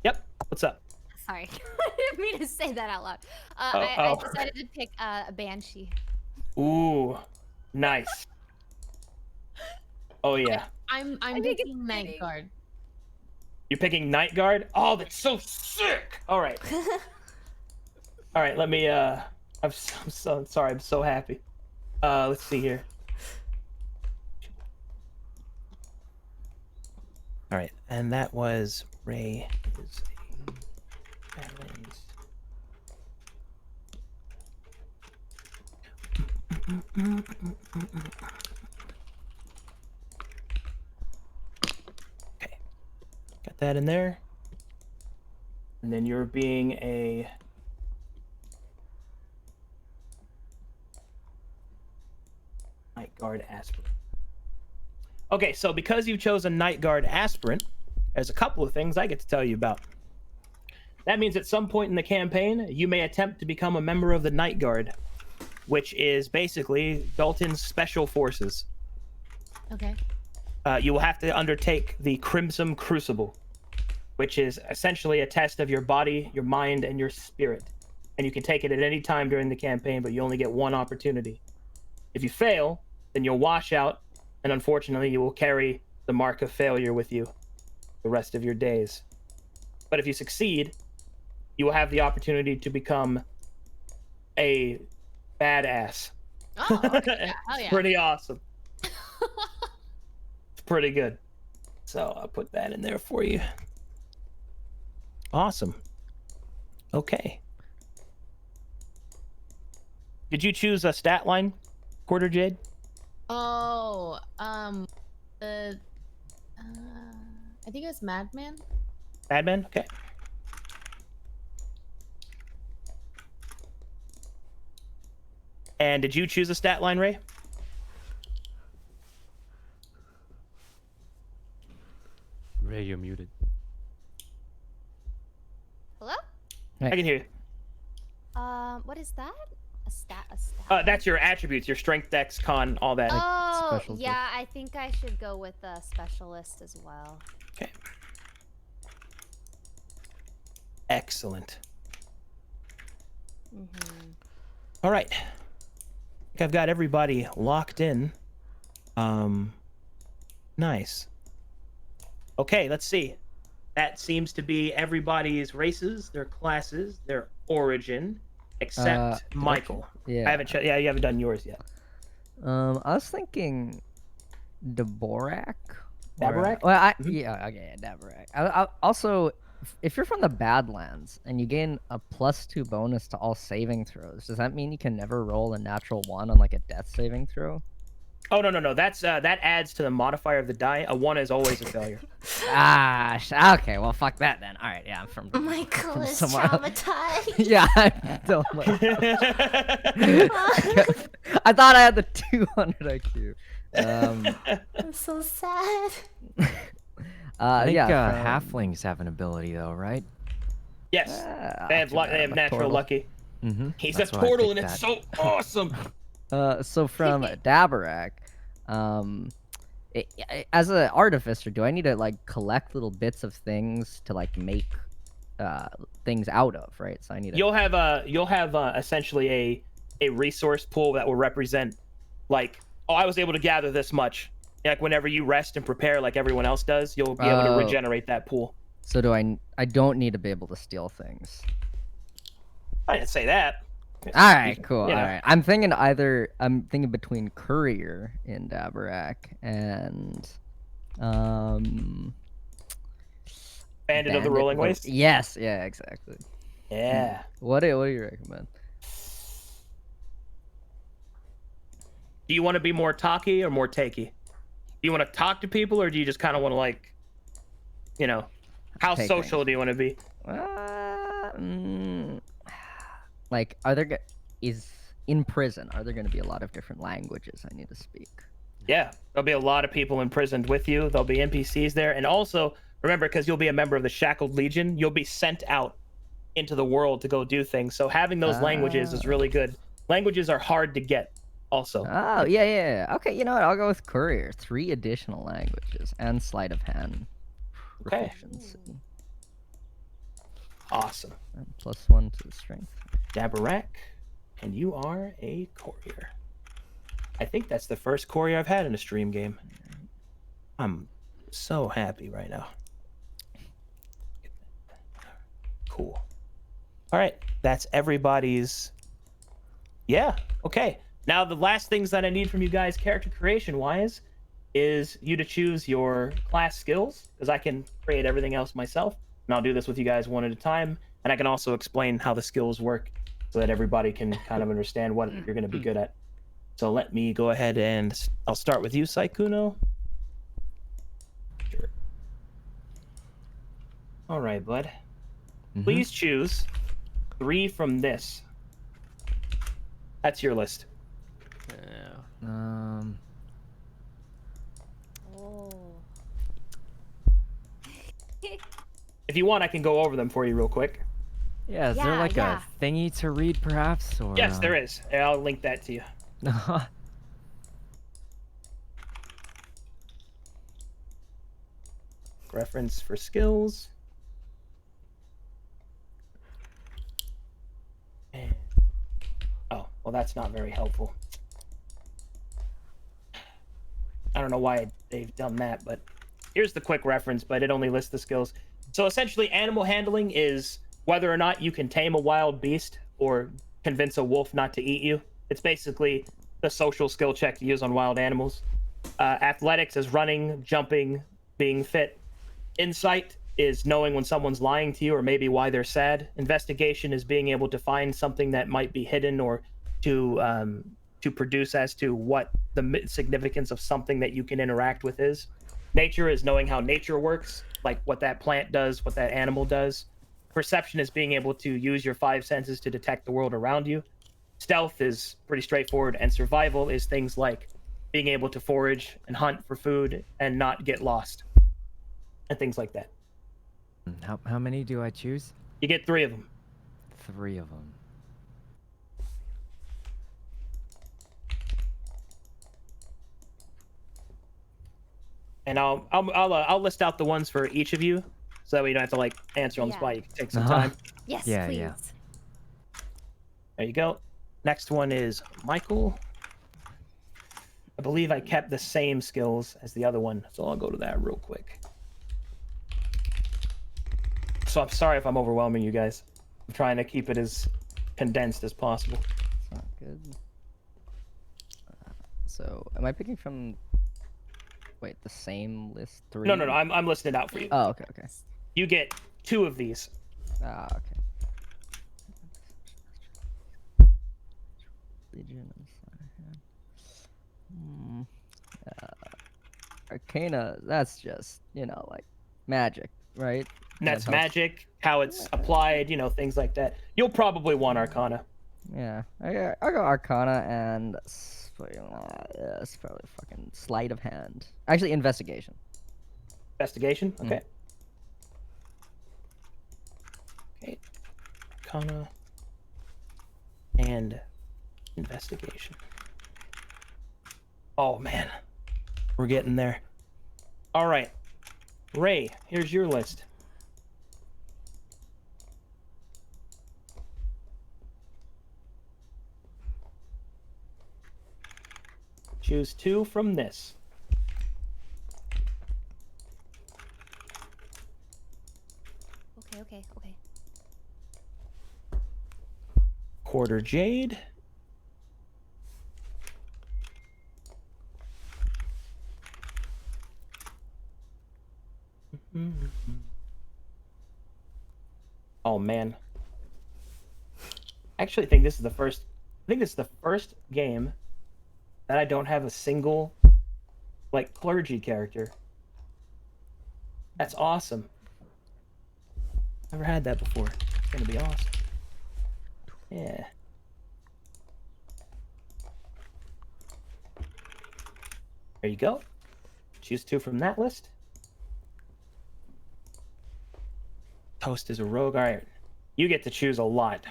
Yep. What's up? Sorry. I didn't mean to say that out loud. Oh, I decided to pick a Banshee. Ooh, nice. Oh yeah. I'm think it's picking Night fitting. Guard. You're picking Night Guard? Oh, that's so sick! All right. All right, let me, I'm so sorry, I'm so happy. Let's see here. All right, and that was Ray is a Badlands. Okay, got that in there. And then you're being a Night Guard aspirant. Okay, so because you chose a Night Guard aspirant, there's a couple of things I get to tell you about. That means at some point in the campaign, you may attempt to become a member of the Night Guard, which is basically Dalton's special forces. Okay. You will have to undertake the Crimson Crucible, which is essentially a test of your body, your mind, and your spirit. And you can take it at any time during the campaign, but you only get one opportunity. If you fail, then you'll wash out, and unfortunately, you will carry the mark of failure with you the rest of your days. But if you succeed, you will have the opportunity to become a badass. Oh, okay. Hell yeah. Pretty awesome. It's pretty good. So I'll put that in there for you. Awesome. Okay. Did you choose a stat line, QuarterJade? Oh, the I think it was Madman. Madman? Okay. And did you choose a stat line, Ray? Ray, you're muted. Hello? I can hear you. What is that? A stat. That's your attributes, your strength, dex, con, all that. Oh, special yeah. I think I should go with a specialist as well. Okay. Excellent. All right. I think I've got everybody locked in. Nice. Okay, let's see. That seems to be everybody's races, their classes, their origin, except Michael. Yeah. I haven't. Yeah, you haven't done yours yet. I was thinking Dvorak. Dvorak? Well, yeah, okay, Dvorak. I also, if you're from the Badlands and you gain a +2 bonus to all saving throws, does that mean you can never roll a natural 1 on like a death saving throw? Oh no. That's that adds to the modifier of the die. A 1 is always a failure. Okay, well, fuck that then. All right, yeah, I'm from. Michael is somewhere else. traumatized. Yeah, I don't like. I thought I had the 200 IQ. I'm so sad. I think yeah, halflings have an ability though, right? Yes, they have natural lucky. Mm-hmm. He's That's a why I portal, and picked it's that. so awesome. So from Dvorak, as an artificer, do I need to like collect little bits of things to like make things out of, right? So I need to... You'll have essentially a resource pool that will represent like, oh, I was able to gather this much, Like whenever you rest and prepare, like everyone else does, you'll be able to Oh. regenerate that pool. So do I don't need to be able to steal things. I didn't say that. All right, cool. You know. All right. I'm thinking between courier in Dabarak and Bandit of the Rolling Waste. Yes, yeah, exactly. Yeah. What do you recommend? Do you want to be more talky or more takey? Do you want to talk to people, or do you just kind of want to, like, you know, how Take social things. do you want to be? Like, in prison, are there going to be a lot of different languages I need to speak? Yeah, there'll be a lot of people imprisoned with you. There'll be NPCs there, and also remember, because you'll be a member of the Shackled Legion, you'll be sent out into the world to go do things. So having those languages is really good. Languages are hard to get, also. Oh, yeah. Okay, you know what? I'll go with courier. 3 additional languages and sleight of hand Okay. proficiency. Awesome. And +1 to the strength. Dabarak, and you are a courier. I think that's the first courier I've had in a stream game. I'm so happy right now. Cool. All right, that's everybody's. Yeah, okay. Now the last things that I need from you guys, character creation wise, is you to choose your class skills, because I can create everything else myself, and I'll do this with you guys one at a time, and I can also explain how the skills work so that everybody can kind of understand what you're going to be good at. So let me go ahead and I'll start with you, Sykkuno. Sure. All right, bud. Please choose 3 from this. That's your list. Yeah. Oh. If you want, I can go over them for you real quick. Yeah, is there Yeah, like yeah. a thingy to read, perhaps? Or, Yes, there is. And I'll link that to you. Reference for skills. And... Oh, well, that's not very helpful. I don't know why they've done that, but here's the quick reference, but it only lists the skills. So essentially, animal handling is whether or not you can tame a wild beast or convince a wolf not to eat you. It's basically the social skill check to use on wild animals. Athletics is running, jumping, being fit. Insight is knowing when someone's lying to you or maybe why they're sad. Investigation is being able to find something that might be hidden or to produce as to what the significance of something that you can interact with is. Nature is knowing how nature works, like what that plant does, what that animal does. Perception is being able to use your 5 senses to detect the world around you. Stealth is pretty straightforward, and survival is things like being able to forage and hunt for food and not get lost, and things like that. How many do I choose? You get 3 of them. 3 of them. And I'll list out the ones for each of you, so that way you don't have to like answer on the Yeah. spot. You can take some time. Yes, Yeah, please. yeah. There you go. Next one is Michael. I believe I kept the same skills as the other one, so I'll go to that real quick. So I'm sorry if I'm overwhelming you guys. I'm trying to keep it as condensed as possible. It's not good. So, am I picking from... Wait, the same list? 3? No, I'm listing it out for you. Oh, okay. You get 2 of these. Ah, okay. Legion and Sleight of Hand. Arcana, that's just, like, magic, right? And that's That helps. magic, how it's applied, things like that. You'll probably want Arcana. Yeah, I'll go Arcana and it's probably fucking Sleight of Hand. Actually, Investigation. Investigation? Okay. Okay. Arcana and Investigation. Oh, man. We're getting there. All right. Ray, here's your list. Choose 2 from this. Okay. QuarterJade. Oh man. I actually think this is the first. I think this is the first game that I don't have a single, like, clergy character. That's awesome. Never had that before. It's gonna be awesome. Yeah. There you go. Choose 2 from that list. Toast is a rogue. All right. You get to choose a lot.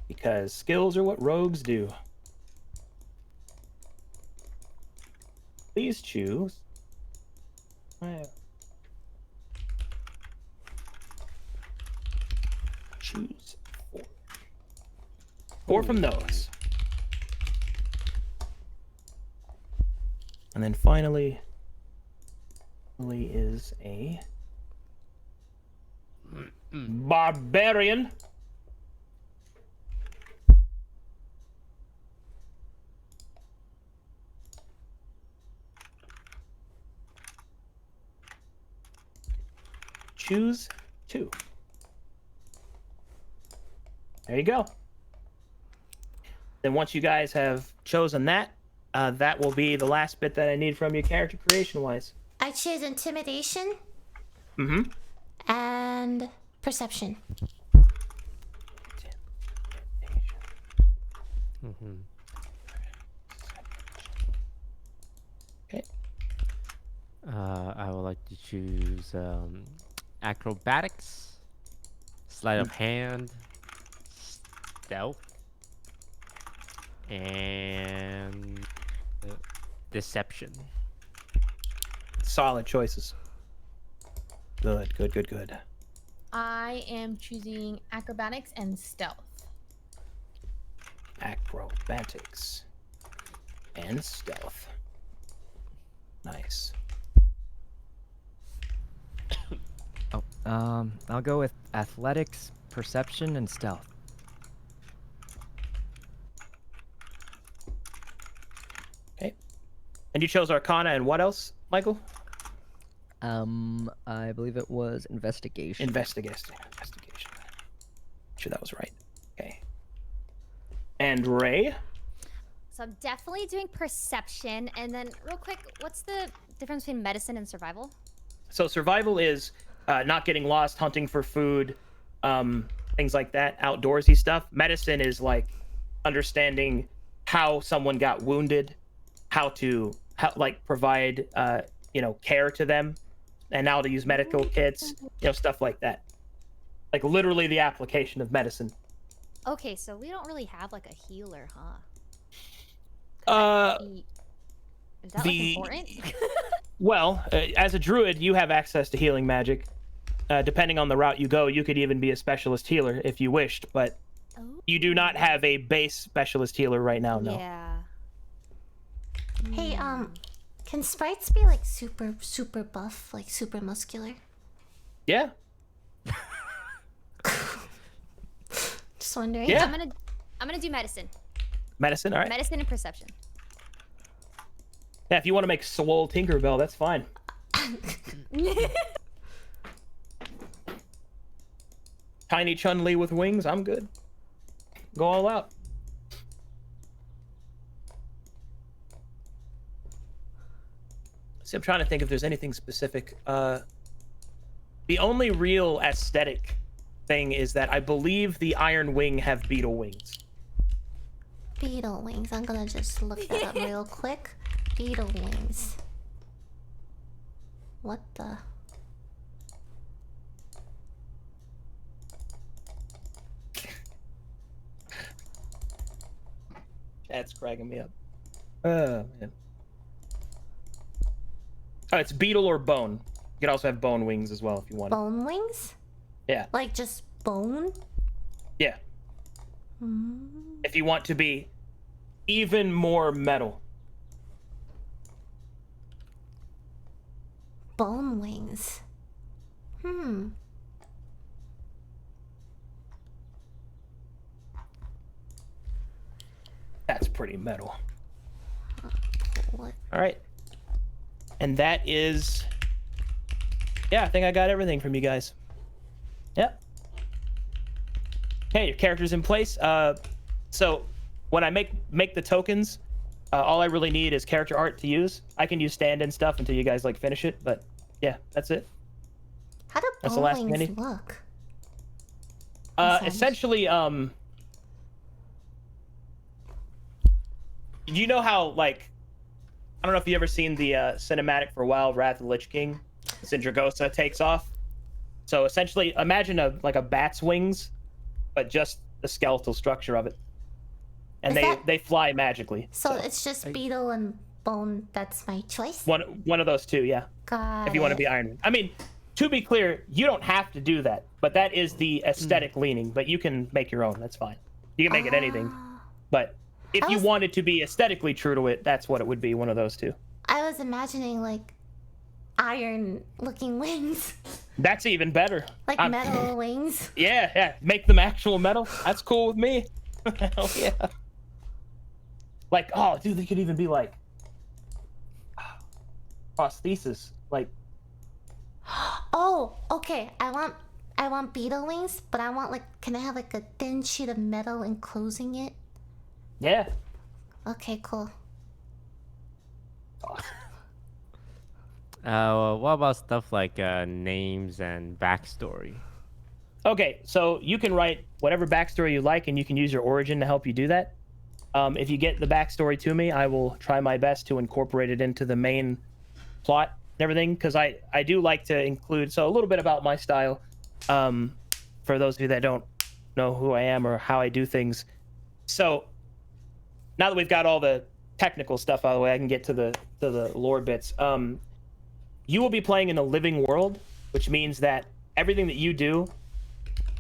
Because skills are what rogues do. Please choose. Choose 4. 4 from those. And then finally is a barbarian. Choose 2. There you go. Then once you guys have chosen that, that will be the last bit that I need from you character creation-wise. I choose intimidation Mm-hmm. and perception. Mm-hmm. Okay. I would like to choose acrobatics, sleight of hand, stealth, and deception. Solid choices. Good. I am choosing acrobatics and stealth. Acrobatics and stealth. Nice. I'll go with athletics, perception, and stealth. Okay. And you chose Arcana and what else, Michael? I believe it was investigation. Investigation. Sure that was right. Okay. And Ray? So I'm definitely doing perception. And then, real quick, what's the difference between medicine and survival? So survival is not getting lost, hunting for food, things like that, outdoorsy stuff. Medicine is like understanding how someone got wounded, how to provide care to them, and how to use medical kits, stuff like that. Like literally the application of medicine. Okay, so we don't really have like a healer, huh? Is that like important? Well, as a druid, you have access to healing magic. Depending on the route you go, you could even be a specialist healer if you wished, but you do not have a base specialist healer right now, no. Yeah. Hey, can sprites be like super buff, like super muscular? Yeah. Just wondering. Yeah. I'm gonna do medicine. Medicine, all right. Medicine and perception. Yeah, if you want to make swole Tinkerbell, that's fine. Tiny Chun-Li with wings, I'm good. Go all out. See, I'm trying to think if there's anything specific. The only real aesthetic thing is that I believe the Iron Wing have beetle wings. Beetle wings. I'm gonna just look that up real quick. Beetle wings. What the? That's cracking me up. Oh, man. Oh, it's beetle or bone. You can also have bone wings as well if you want. Bone wings? Yeah. Like just bone? Yeah. If you want to be even more metal. Bone wings. That's pretty metal. What? All right. And that is... Yeah, I think I got everything from you guys. Yep. Okay, your character's in place. So when I make the tokens, all I really need is character art to use. I can use stand-in stuff until you guys like finish it, but yeah, that's it. How do That's the last thing I bowlings need. look? Essentially, you know how, like, I don't know if you ever seen the cinematic for Wild Wrath of the Lich King. Sindragosa takes off. So essentially, imagine a bat's wings, but just the skeletal structure of it. And Is they fly magically. So it's just beetle and bone. That's my choice. One of those two, yeah. Got If you want to be Iron Man. I mean, to be clear, you don't have to do that, but that is the aesthetic leaning. But you can make your own. That's fine. You can make it anything. But if you wanted to be aesthetically true to it, that's what it would be. One of those two. I was imagining like iron-looking wings, That's even better. like metal wings. Yeah. Make them actual metal. That's cool with me. Hell yeah. Like, oh, dude, they could even be like prosthesis. Like, Oh, okay. I want beetle wings, but I want can I have like a thin sheet of metal enclosing it? yeah. Okay, cool. What about stuff like names and backstory? Okay, so you can write whatever backstory you like, and you can use your origin to help you do that. If you get the backstory to me, I will try my best to incorporate it into the main plot and everything, because I do like to include, so a little bit about my style, for those of you that don't know who I am or how I do things. So now that we've got all the technical stuff out of the way, I can get to the lore bits. You will be playing in a living world, which means that everything that you do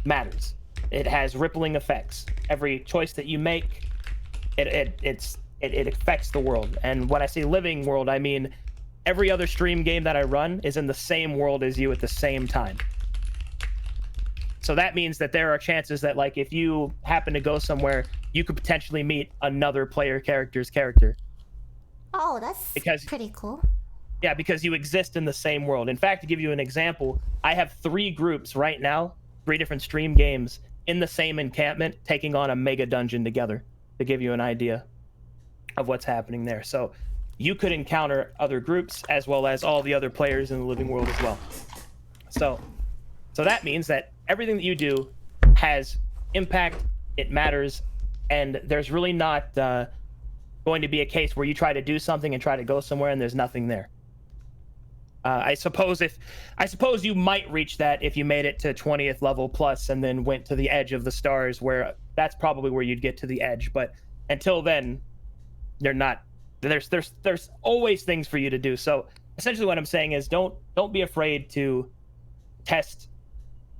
matters. It has rippling effects. Every choice that you make, it affects the world. And when I say living world, I mean every other stream game that I run is in the same world as you at the same time. So that means that there are chances that, like, if you happen to go somewhere, you could potentially meet another player character's character. Oh, that's pretty cool. Yeah, because you exist in the same world. In fact, to give you an example, I have 3 groups right now, 3 different stream games in the same encampment, taking on a mega dungeon together, to give you an idea of what's happening there. So you could encounter other groups as well as all the other players in the living world as well. So that means that everything that you do has impact, it matters, and there's really not going to be a case where you try to do something and try to go somewhere and there's nothing there. I suppose you might reach that if you made it to 20th level plus and then went to the edge of the stars, where that's probably where you'd get to the edge. But until then, they're not. There's always things for you to do. So essentially, what I'm saying is, don't be afraid to test,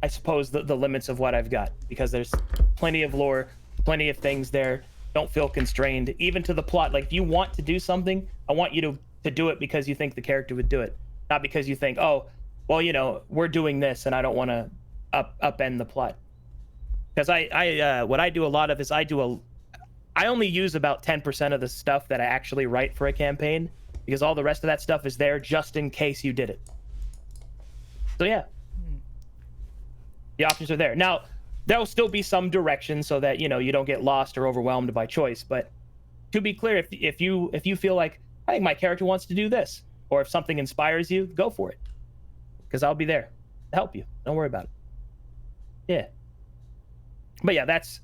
I suppose, the limits of what I've got, because there's plenty of lore, plenty of things there. Don't feel constrained, even to the plot. Like, if you want to do something, I want you to do it because you think the character would do it. Not because you think, oh, well, you know, we're doing this and I don't want to upend the plot. Because what I do a lot of is I only use about 10% of the stuff that I actually write for a campaign, because all the rest of that stuff is there just in case you did it. So yeah, the options are there. Now, there'll still be some direction so that, you know, you don't get lost or overwhelmed by choice. But to be clear, if you feel like, I think my character wants to do this, or if something inspires you, go for it, because I'll be there to help you. Don't worry about it. Yeah. But yeah, that's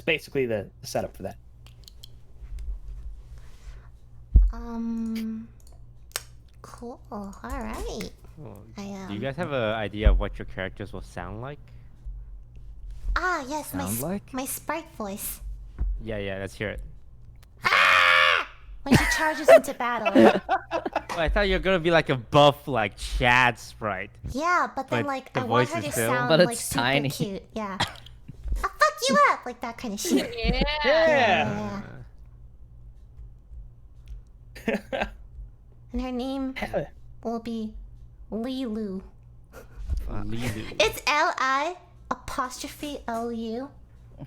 basically the setup for that. Cool. All right. Well, I do you guys have an idea of what your characters will sound like? Ah, yes, Sound like? my sprite voice. Yeah, let's hear it. When she charges into battle. Oh, I thought you were gonna be like a buff, like Chad sprite. Yeah, but then But like the I want voice her is to still- sound But like it's super tiny. cute. Yeah. I'll fuck you up, like that kind of shit. Yeah. And her name will be Lilu. Lilu. It's L-I apostrophe L-U,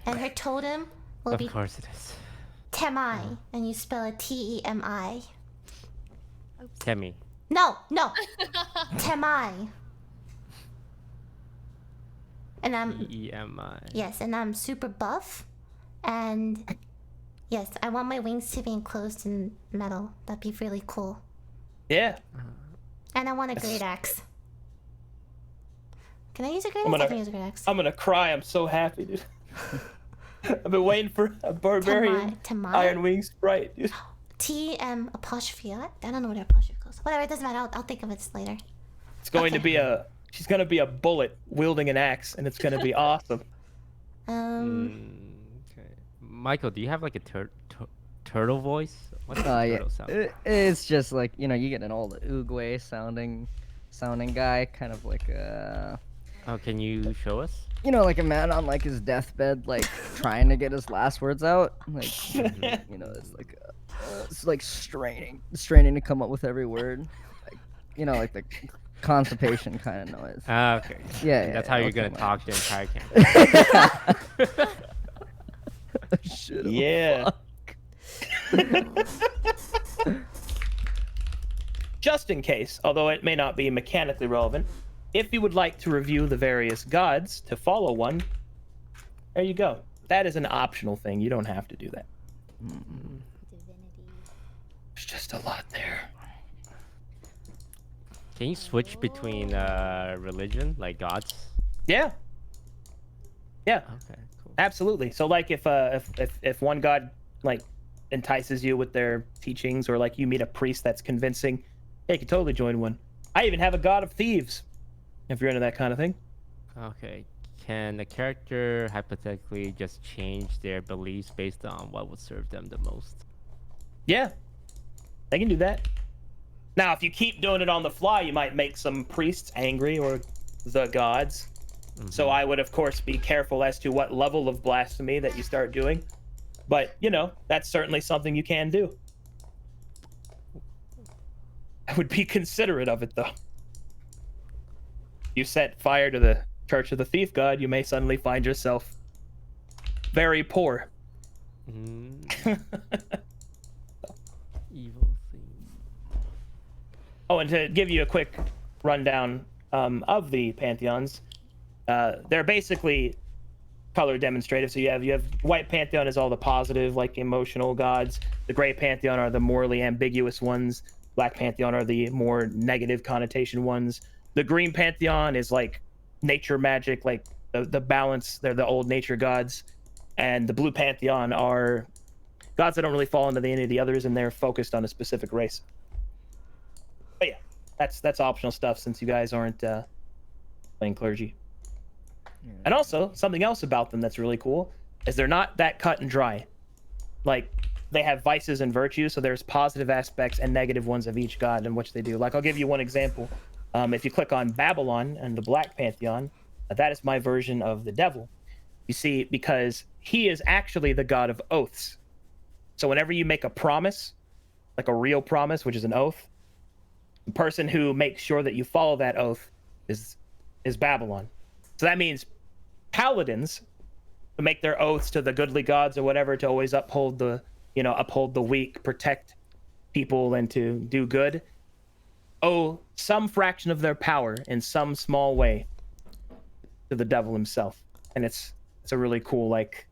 and her totem will be Of course it is. Temai, and you spell it T-E-M-I. Temi. No, Temai. And I'm E-M-I. yes, and I'm super buff, and yes, I want my wings to be enclosed in metal. That'd be really cool. Yeah. And I want a great axe. Can I use a great axe? I can use a great axe. I'm gonna cry. I'm so happy, dude. I've been waiting for a barbarian Temai? Iron Wing sprite, dude. T-M apostrophe. I don't know where the apostrophe goes. Whatever, it doesn't matter. I'll think of it later. It's going to Okay. be she's gonna be a bullet wielding an axe, and it's gonna be awesome. Okay. Michael, do you have like a turtle voice? What's a Yeah. turtle sound? It's just like, you know, you get an old Oogway sounding guy, kind of like Oh, can you show us? you know, like a man on like his deathbed, like trying to get his last words out. Like, you know, it's like straining to come up with every word. Like, you know, like the constipation kind of noise. Ah, okay. Yeah, That's how you're it'll gonna come out. talk the entire campaign. Shit, Yeah. Just in case, although it may not be mechanically relevant, if you would like to review the various gods to follow one, there you go. That is an optional thing. You don't have to do that. There's just a lot there. Can you switch between religion, like gods? Yeah. Yeah. Okay, cool. Absolutely. So like if one god like entices you with their teachings, or like you meet a priest that's convincing, yeah, you can totally join one. I even have a god of thieves, if you're into that kind of thing. Okay. Can a character hypothetically just change their beliefs based on what would serve them the most? Yeah, they can do that. Now, if you keep doing it on the fly, you might make some priests angry, or the gods. So I would, of course, be careful as to what level of blasphemy that you start doing. But, you know, that's certainly something you can do. I would be considerate of it, though. You set fire to the Church of the Thief God, you may suddenly find yourself very poor. Evil thing. Oh, and to give you a quick rundown of the pantheons, they're basically color demonstrative. So you have white pantheon is all the positive, like emotional gods. The gray pantheon are the morally ambiguous ones. Black pantheon are the more negative connotation ones. The green pantheon is like nature magic, like the balance. They're the old nature gods. And the blue pantheon are gods that don't really fall into any of the others, and they're focused on a specific race. But yeah, that's optional stuff since you guys aren't playing clergy. And also, something else about them that's really cool is they're not that cut and dry. Like, they have vices and virtues, so there's positive aspects and negative ones of each god and which they do. Like, I'll give you one example. If you click on Babylon and the Black Pantheon, that is my version of the devil. You see, because he is actually the god of oaths. So whenever you make a promise, like a real promise, which is an oath, the person who makes sure that you follow that oath is Babylon. So that means paladins who make their oaths to the goodly gods or whatever to always uphold the weak, protect people, and to do good, owe some fraction of their power in some small way to the devil himself. And it's a really cool, like,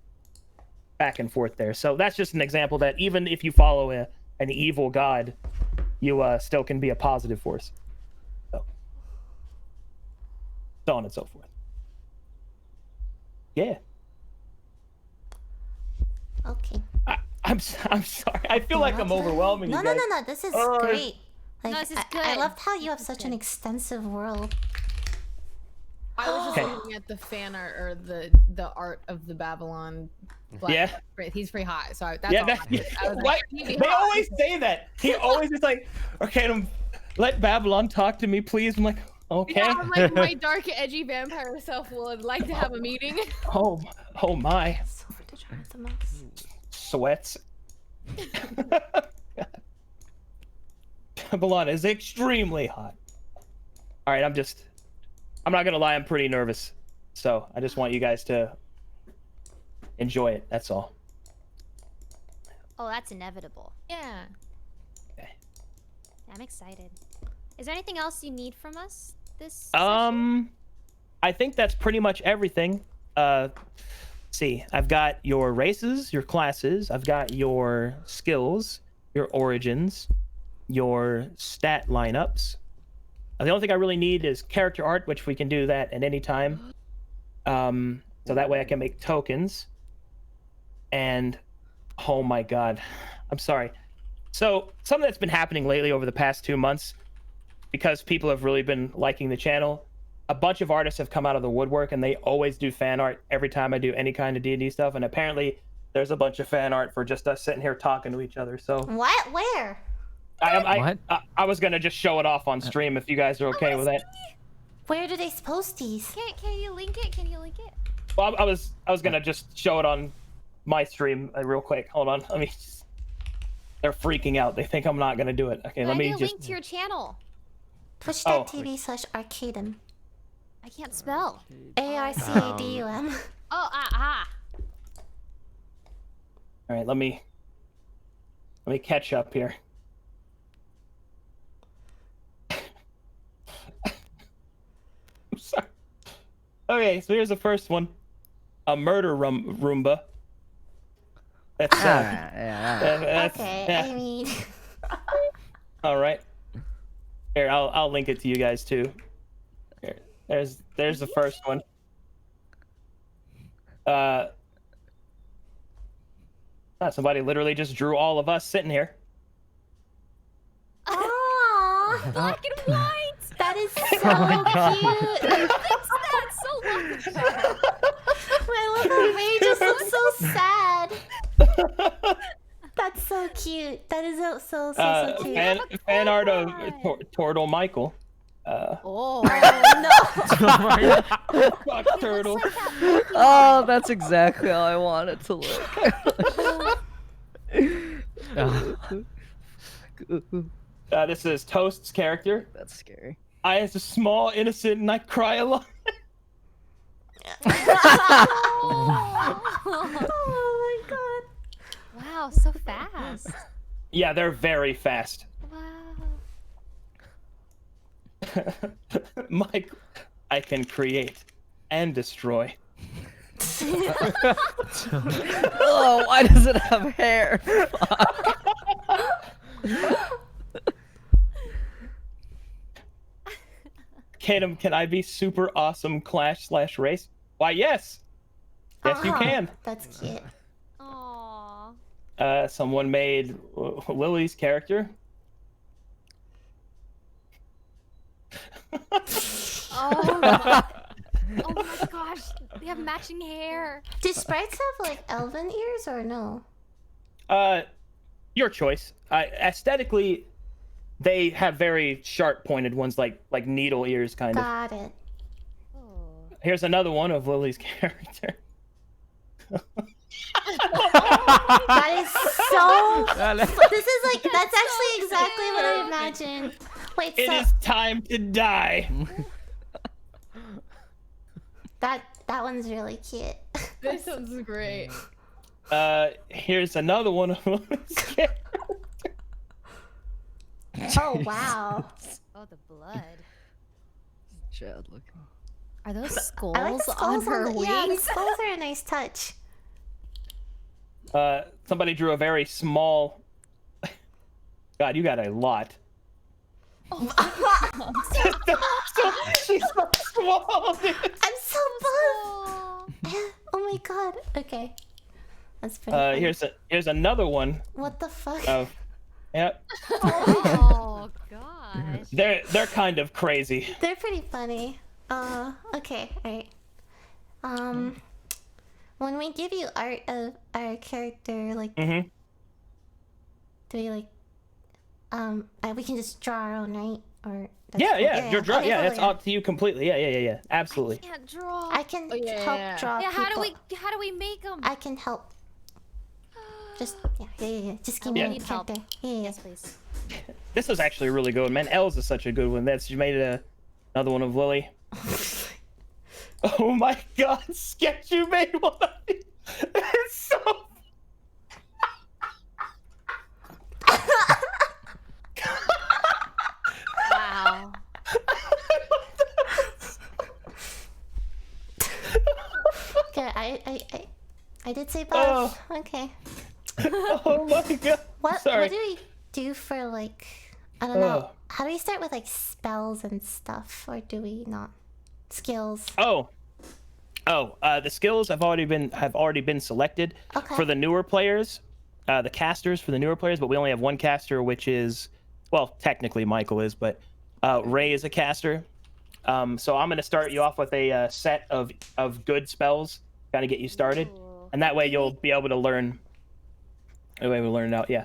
back and forth there. So that's just an example that even if you follow an evil god, you still can be a positive force. So on and so forth. Yeah. Okay. I'm sorry. I feel like I'm overwhelming No, you no, guys. no. This is Oh, great. Like, No, this is I good. loved how you have This is such an good. extensive world. I was just Okay. looking at the fan art or the art of the Babylon. Yeah. He's pretty hot. So that's Yeah, all. I was what? like, he'd be They hot. always say that. He always is like, okay, let Babylon talk to me, please. I'm like, okay. Yeah, I'm like, my dark, edgy vampire self would like to have a meeting. Oh my. So hard to try with the mouse. Sweats. Babylon is extremely hot. All right, I'm just I'm not gonna lie, I'm pretty nervous. So I just want you guys to enjoy it. That's all. Oh, that's inevitable. Yeah. I'm excited. Is there anything else you need from us this session? I think that's pretty much everything. See, I've got your races, your classes, I've got your skills, your origins, your stat lineups. The only thing I really need is character art, which we can do that at any time. So that way I can make tokens. And oh my god, I'm sorry. So something that's been happening lately over the past 2 months, because people have really been liking the channel, a bunch of artists have come out of the woodwork, and they always do fan art every time I do any kind of D&D stuff. And apparently there's a bunch of fan art for just us sitting here talking to each other. So What? Where? I was gonna just show it off on stream if you guys are okay with that. Where do they post these? Can you link it? Can you link it? Well, I was gonna just show it on my stream real quick. Hold on, let me. They're freaking out. They think I'm not gonna do it. Okay, Can let I me get a just. link to your channel? Twitch.tv/Arcadum. I can't spell. ARCADUM. Oh, All right, let me catch up here. I'm sorry. Okay, so here's the first one. A murder Roomba. That's that's, Okay, yeah. I mean... All right. Here, I'll link it to you guys too. Here, there's the first one. Somebody literally just drew all of us sitting here. Aww, black and white. that is so cute. That's so lovely. I love how Ray just looks so sad. That's so cute. That is so cute. Fan art of Turtle Michael. Oh no. Fuck Turtle. Oh, that's exactly how I want it to look. This is Toast's character. That's scary. I am a small innocent and I cry a lot. Oh my god. wow, so fast. Yeah, they're very fast. Wow. Mike, I can create and destroy. Oh, why does it have hair? Can I be super awesome clash/race? Why, yes. Yes, you can. That's cute. Aww. Someone made Lily's character. Oh my gosh, they have matching hair. Do sprites have like elven ears or no? Your choice. Aesthetically, they have very sharp pointed ones, like needle ears, kind of. Got it. Here's another one of Lily's character. That is so. This is like that's actually exactly what I imagined. Wait, It so is time to die. that one's really cute. This sounds great. Here's another one of Lily's character. Oh wow. Oh, the blood. Chad looking. Are those skulls, I like the skulls on her the, wings? Yeah, the skulls are a nice touch. Somebody drew a very small. God, you got a lot. She's so small, dude. I'm so buff. Oh my god. Okay. That's pretty funny. Here's another one. What the fuck? Yep. Oh gosh. They're kind of crazy. They're pretty funny. Okay, alright. When we give you art of our character, like, Mm-hmm. do we like, we can just draw our own, right? Or Yeah. Okay, Yeah, cool, that's up to you completely. Yeah. Absolutely. I can't draw. I can Oh, yeah. help draw. yeah, how do people. we make them? I can help. Just yeah. Just give I me need a help. character. Yeah. Yes, please. This is actually a really good one, man. Elle's is such a good one. She made another one of Lily. Oh my god, Sketch, you made one of these. It's so... Wow. Okay, I did say buff. Okay. Oh my god. Sorry. What do we do for like, I don't know. How do we start with like spells and stuff, or do we not? Skills. The skills have already been selected for the newer players, the casters for the newer players, but we only have one caster, which is, well, technically Michael is, but Ray is a caster. So I'm gonna start you off with a set of good spells, kind of get you started, and that way you'll be able to learn. Anyway, we'll learn it out, yeah.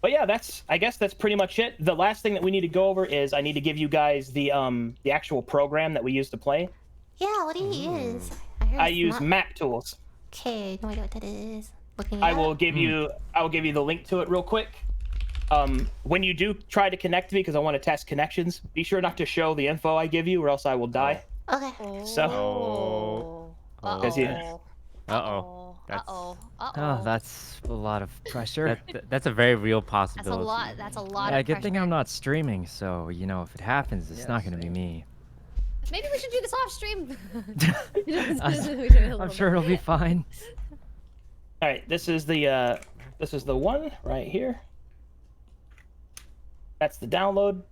But yeah, I guess that's pretty much it. The last thing that we need to go over is I need to give you guys the actual program that we use to play. Yeah, what do you use? I use map tools. Okay, no idea what that is. I will give you the link to it real quick. When you do try to connect me, because I want to test connections, be sure not to show the info I give you, or else I will die. Okay. So. Oh, that's a lot of pressure. That's a very real That's possibility. a lot. That's a lot Yeah, of good thing pressure. I'm not streaming, so you know if it happens, it's not gonna be me. Maybe we should do this off stream. I'm sure it'll be fine. All right, this is the one right here. That's the download.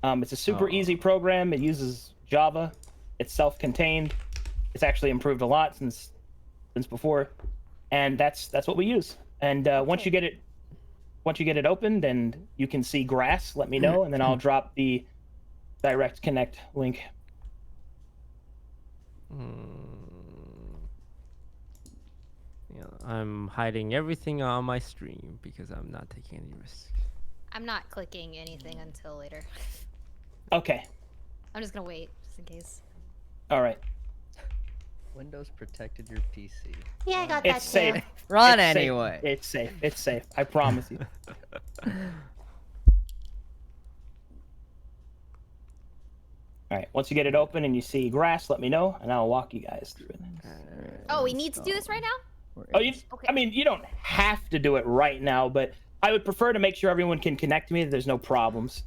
It's a super easy program. It uses Java. It's self-contained. It's actually improved a lot since before, and that's what we use. And once you get it opened and you can see grass, let me know, and then I'll drop the direct connect link. Yeah, I'm hiding everything on my stream because I'm not taking any risks. I'm not clicking anything until later. Okay. I'm just gonna wait, just in case. All right. Windows protected your PC. Yeah, I got that It's too. safe. Run It's safe. anyway. It's safe. It's safe. I promise you. All right. Once you get it open and you see grass, let me know, and I'll walk you guys through it. Oh, we need to do this right now? Oh, you? Okay. I mean, you don't have to do it right now, but I would prefer to make sure everyone can connect to me. That there's no problems.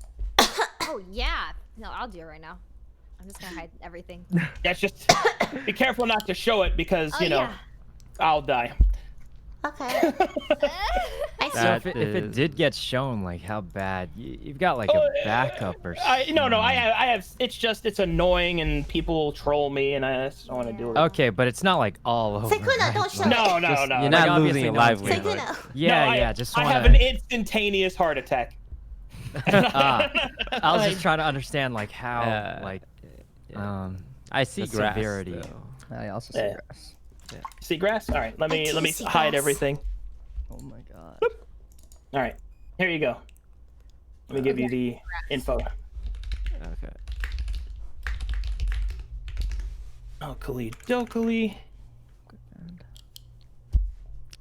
Oh yeah. No, I'll do it right now. I'm just gonna hide everything. That's just be careful not to show it because Oh, you know yeah. I'll die. Okay. I see. So if it did get shown, like how bad, you've got like a backup or something. No, I have. It's annoying and people troll me, and I just don't want to do it. Okay, but it's not like all over. Sykkuno, right? don't show Like, it. No. You're Like, not obviously losing a no one's gonna- livelihood. Sykkuno. Yeah, No, just I want have an instantaneous heart attack. I was just trying to understand like how I see the grass. severity. Though. I also see Yeah. grass. See grass? All right, let me do see hide grass. everything. Oh my god. All right, here you go. Let me give you the info. Okay. Okily dokily.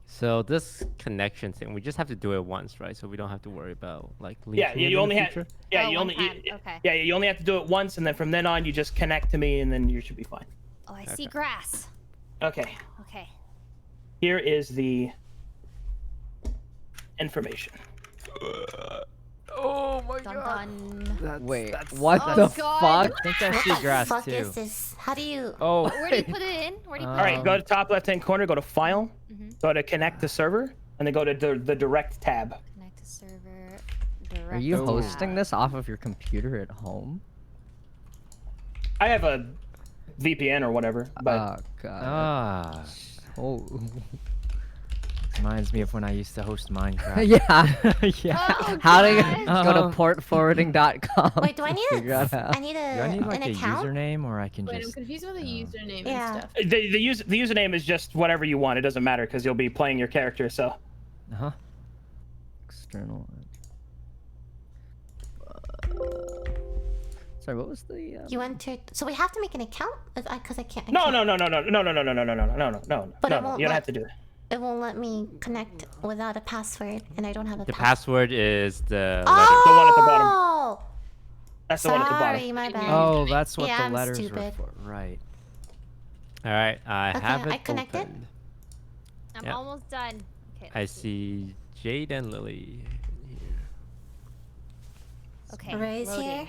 So this connection thing, we just have to do it once, right? So we don't have to worry about like Yeah, leaking it you in only the have. future? Yeah, Oh, you one only. time, okay. Yeah, you only have to do it once, and then from then on, you just connect to me, and then you should be fine. Oh, I see grass. Okay, Okay. here is the information. Oh my Dun dun. Wait, what Oh, the God. fuck? I think I What see the grass fuck too. is this? How do you? Oh, Where do you put it in? Where do you put All right, it go to top left-hand corner, go to File, Mhm. go to Connect to Server, and then go to the Direct tab. in? Connect to server. Direct Are you tab. hosting this off of your computer at home? I have a VPN or whatever, but Oh god. ah, Oh. reminds me of when I used to host Minecraft. yeah. yeah. Oh, How do you God. go to portforwarding.com? Wait, do I need figure out a? how? I need Do I need a like an a account. username, or I can Wait, I'm just? confused with the username Yeah. and stuff. the username is just whatever you want. It doesn't matter because you'll be playing your character. So Uh-huh. External. Sorry, what was the? You entered. So we have to make an account because I can't. I no, can't- no. But it No, won't you don't let- have to do it. It won't let me connect without a password, and I don't have a The password. password is the Oh! The one at the bottom. That's the one at the bottom. Sorry, my bad. Oh, that's what Yeah, the I'm letters stupid. were for. Right. All right, I Okay, have it I connected. opened. I'm Yep. almost done. Okay. I let's see Jade and Lily here. Okay. Ray's loading. here.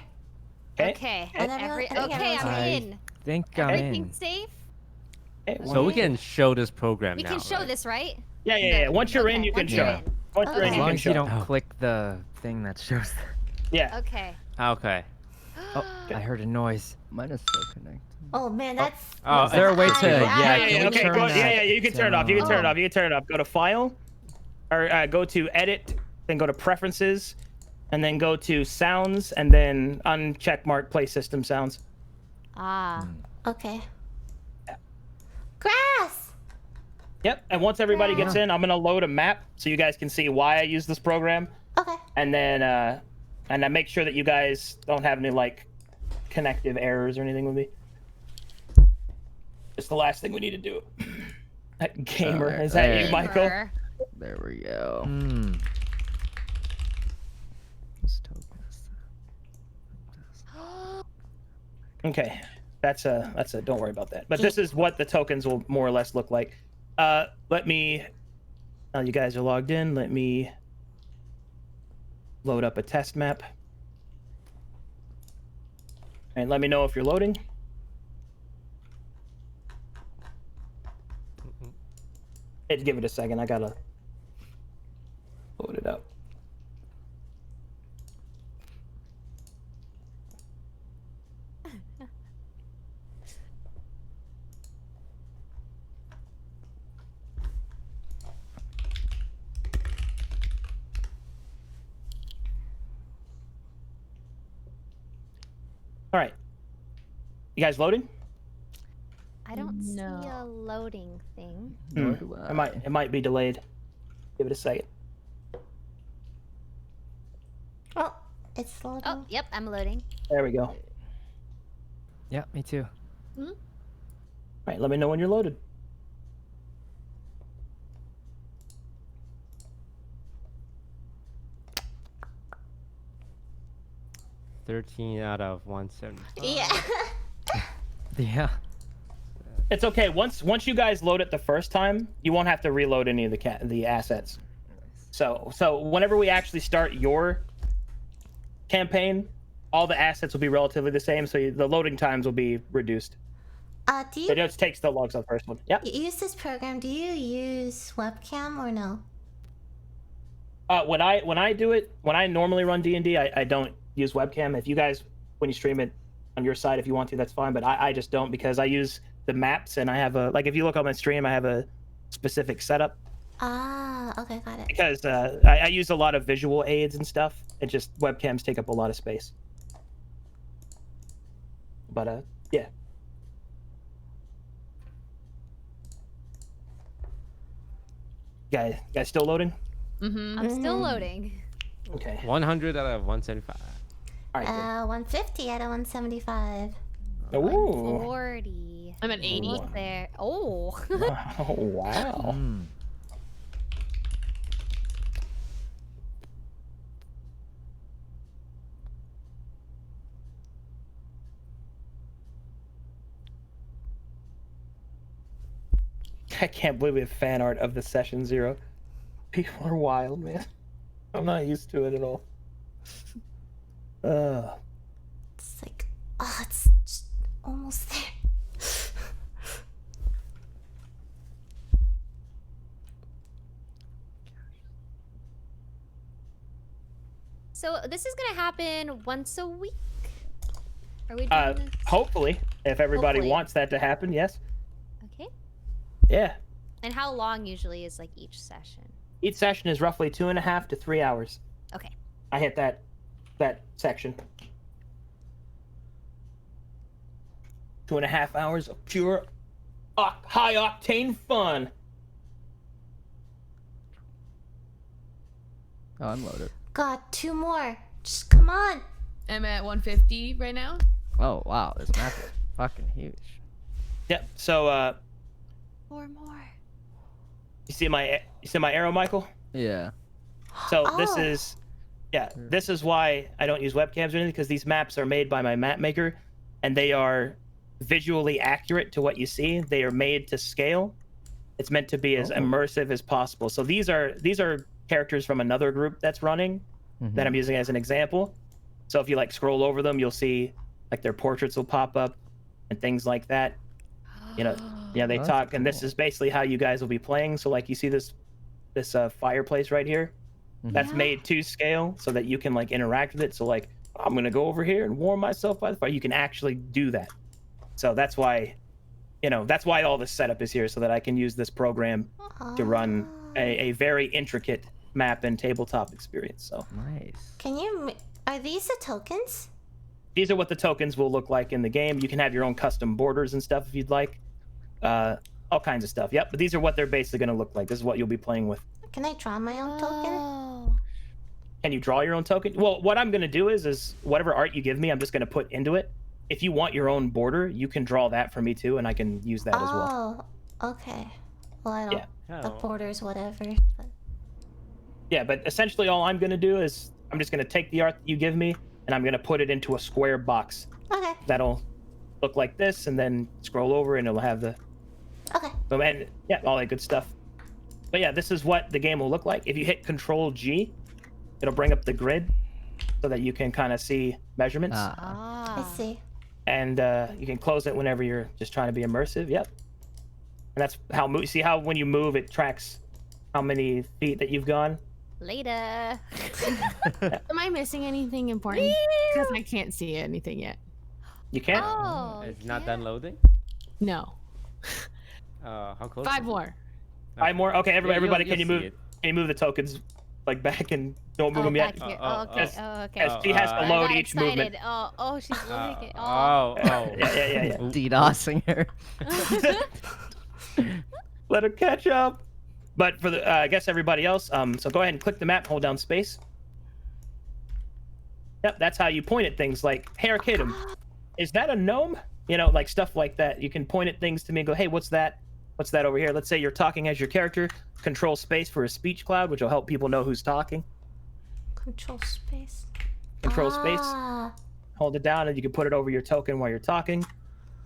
Okay. Okay. And everyone- I think Okay, I'm I in. think I'm Everything's in. safe. Okay, So we one- can show this program We now. can show right? this, right? Yeah. Once you're in, Okay, you can once you're show. in. Once you're in, Okay. As you long can as you show. don't click the thing that shows. Yeah. Okay. Okay. Oh, I heard a noise. Mine is still connected. Oh man, that's. Oh, Is there a way to? Ah, Yeah. Yeah. Can we Okay. turn Go, that yeah. You can turn it off. You can turn it Oh. off. You can turn it off. Go to File, or go to Edit, then go to Preferences, and then go to Sounds, and then uncheck mark Play System Sounds. Ah. Okay. Grass. Yep. And once everybody gets in, I'm gonna load a map so you guys can see why I use this program, Okay. and then I make sure that you guys don't have any like connective errors or anything with me. It's the last thing we need to do. That gamer, Alright, is that you, there. Michael? Gamer. There we go. Hmm. This token is- Okay, that's a. Don't worry about that. But this is what the tokens will more or less look like. Let me. Now you guys are logged in. Let me load up a test map. And let me know if you're loading. Give it a second. I gotta load it up. All right. You guys loading? I don't see No. a loading thing. Nor do I. It might be delayed. Give it a second. Oh, it's loading. Oh, yep, I'm loading. There we go. All Yeah, me too. right, let me know when you're loaded. – 13 out of 175. Yeah. Yeah. It's okay. Once you guys load it the first time, you won't have to reload any of the assets. So whenever we actually start your campaign, all the assets will be relatively the same. So the loading times will be reduced. Do It you just takes the logs on the first one. Yep. use this program? Do you use webcam or no? When I do it, when I normally run D&D, I don't use webcam. If you guys, when you stream it on your side, if you want to, that's fine. But I just don't, because I use the maps, and I have a, like, if you look on my stream, I have a specific setup, Ah, okay, got it. because I use a lot of visual aids and stuff. It just, webcams take up a lot of space. But yeah. Guys still loading? Mm-hmm. I'm still Mhm. loading. Okay. 100 out of 175. All right. Good. 150 out of 175. Ooh. 40. I'm at 80. Almost there. Oh. Oh, wow. Hmm. I can't believe we have fan art of the session 0. People are wild, man. I'm not used to it at all. It's like, oh, it's just almost there. So this is gonna happen once a week. Are we doing this? Hopefully, if everybody Hopefully. wants that to happen, yes. Okay. Yeah. And how long usually is like each session? Each session is roughly 2.5 to 3 hours. Okay. I hit that section. 2.5 hours of pure high octane fun. Oh, I'm loaded. God, 2 more. Just come on. I'm at 150 right now. Oh wow, this map is fucking huge. Yep. So 4 more. you see my arrow, Michael? Yeah. So this Oh. is Yeah, this is why I don't use webcams or anything, because these maps are made by my map maker, and they are visually accurate to what you see. They are made to scale. It's meant to be as immersive as possible. So these are characters from another group that's running that I'm using as an example. So if you like scroll over them, you'll see like their portraits will pop up and things like that. You know, yeah, they That's talk, and this cool. is basically how you guys will be playing. So like you see this fireplace right here. That's made to scale so that you can like interact with it. So like I'm gonna go over here and warm myself by the fire. You can actually do that. So that's why, that's why all this setup is here, so that I can use this program to run a very intricate map and tabletop experience. So Nice. Are these the tokens? these are what the tokens will look like in the game. You can have your own custom borders and stuff if you'd like. All kinds of stuff. Yep, but these are what they're basically going to look like. This is what you'll be playing with. Can I draw my own token? Oh. Can you draw your own token? Well, what I'm going to do is whatever art you give me, I'm just going to put into it. If you want your own border, you can draw that for me too, and I can use that as well. Oh, okay. Well, I don't. Yeah. The borders, whatever. But... Yeah, but essentially all I'm going to do is I'm just going to take the art that you give me, and I'm going to put it into a square box. Okay. That'll look like this, and then scroll over, and it'll have the... Okay. And yeah, all that good stuff. But yeah, this is what the game will look like. If you hit Control-G, it'll bring up the grid so that you can kind of see measurements. I see. And you can close it whenever you're just trying to be immersive. Yep. And that's how see how when you move, it tracks how many feet that you've gone. Later. Am I missing anything important? Because I can't see anything yet. You can't? Oh, It's not done loading? No. How close? 5 is it? more. 5 more? Okay, everybody, you'll can you see move? it. Can you move the tokens like back and don't move them yet? back here. Oh, okay. as- Oh, okay. As she has to I load got each movement. excited. Oh, she's loading it. Yeah. DDoSing her. Let her catch up. But for the, I guess everybody else, so go ahead and click the map, hold down space. Yep, that's how you point at things like, hey, Arcadum, is that a gnome? Like stuff like that. You can point at things to me and go, hey, what's that? What's that over here? Let's say you're talking as your character. Control space for a speech cloud, which will help people know who's talking. Control space. Control space. Hold it down, and you can put it over your token while you're talking.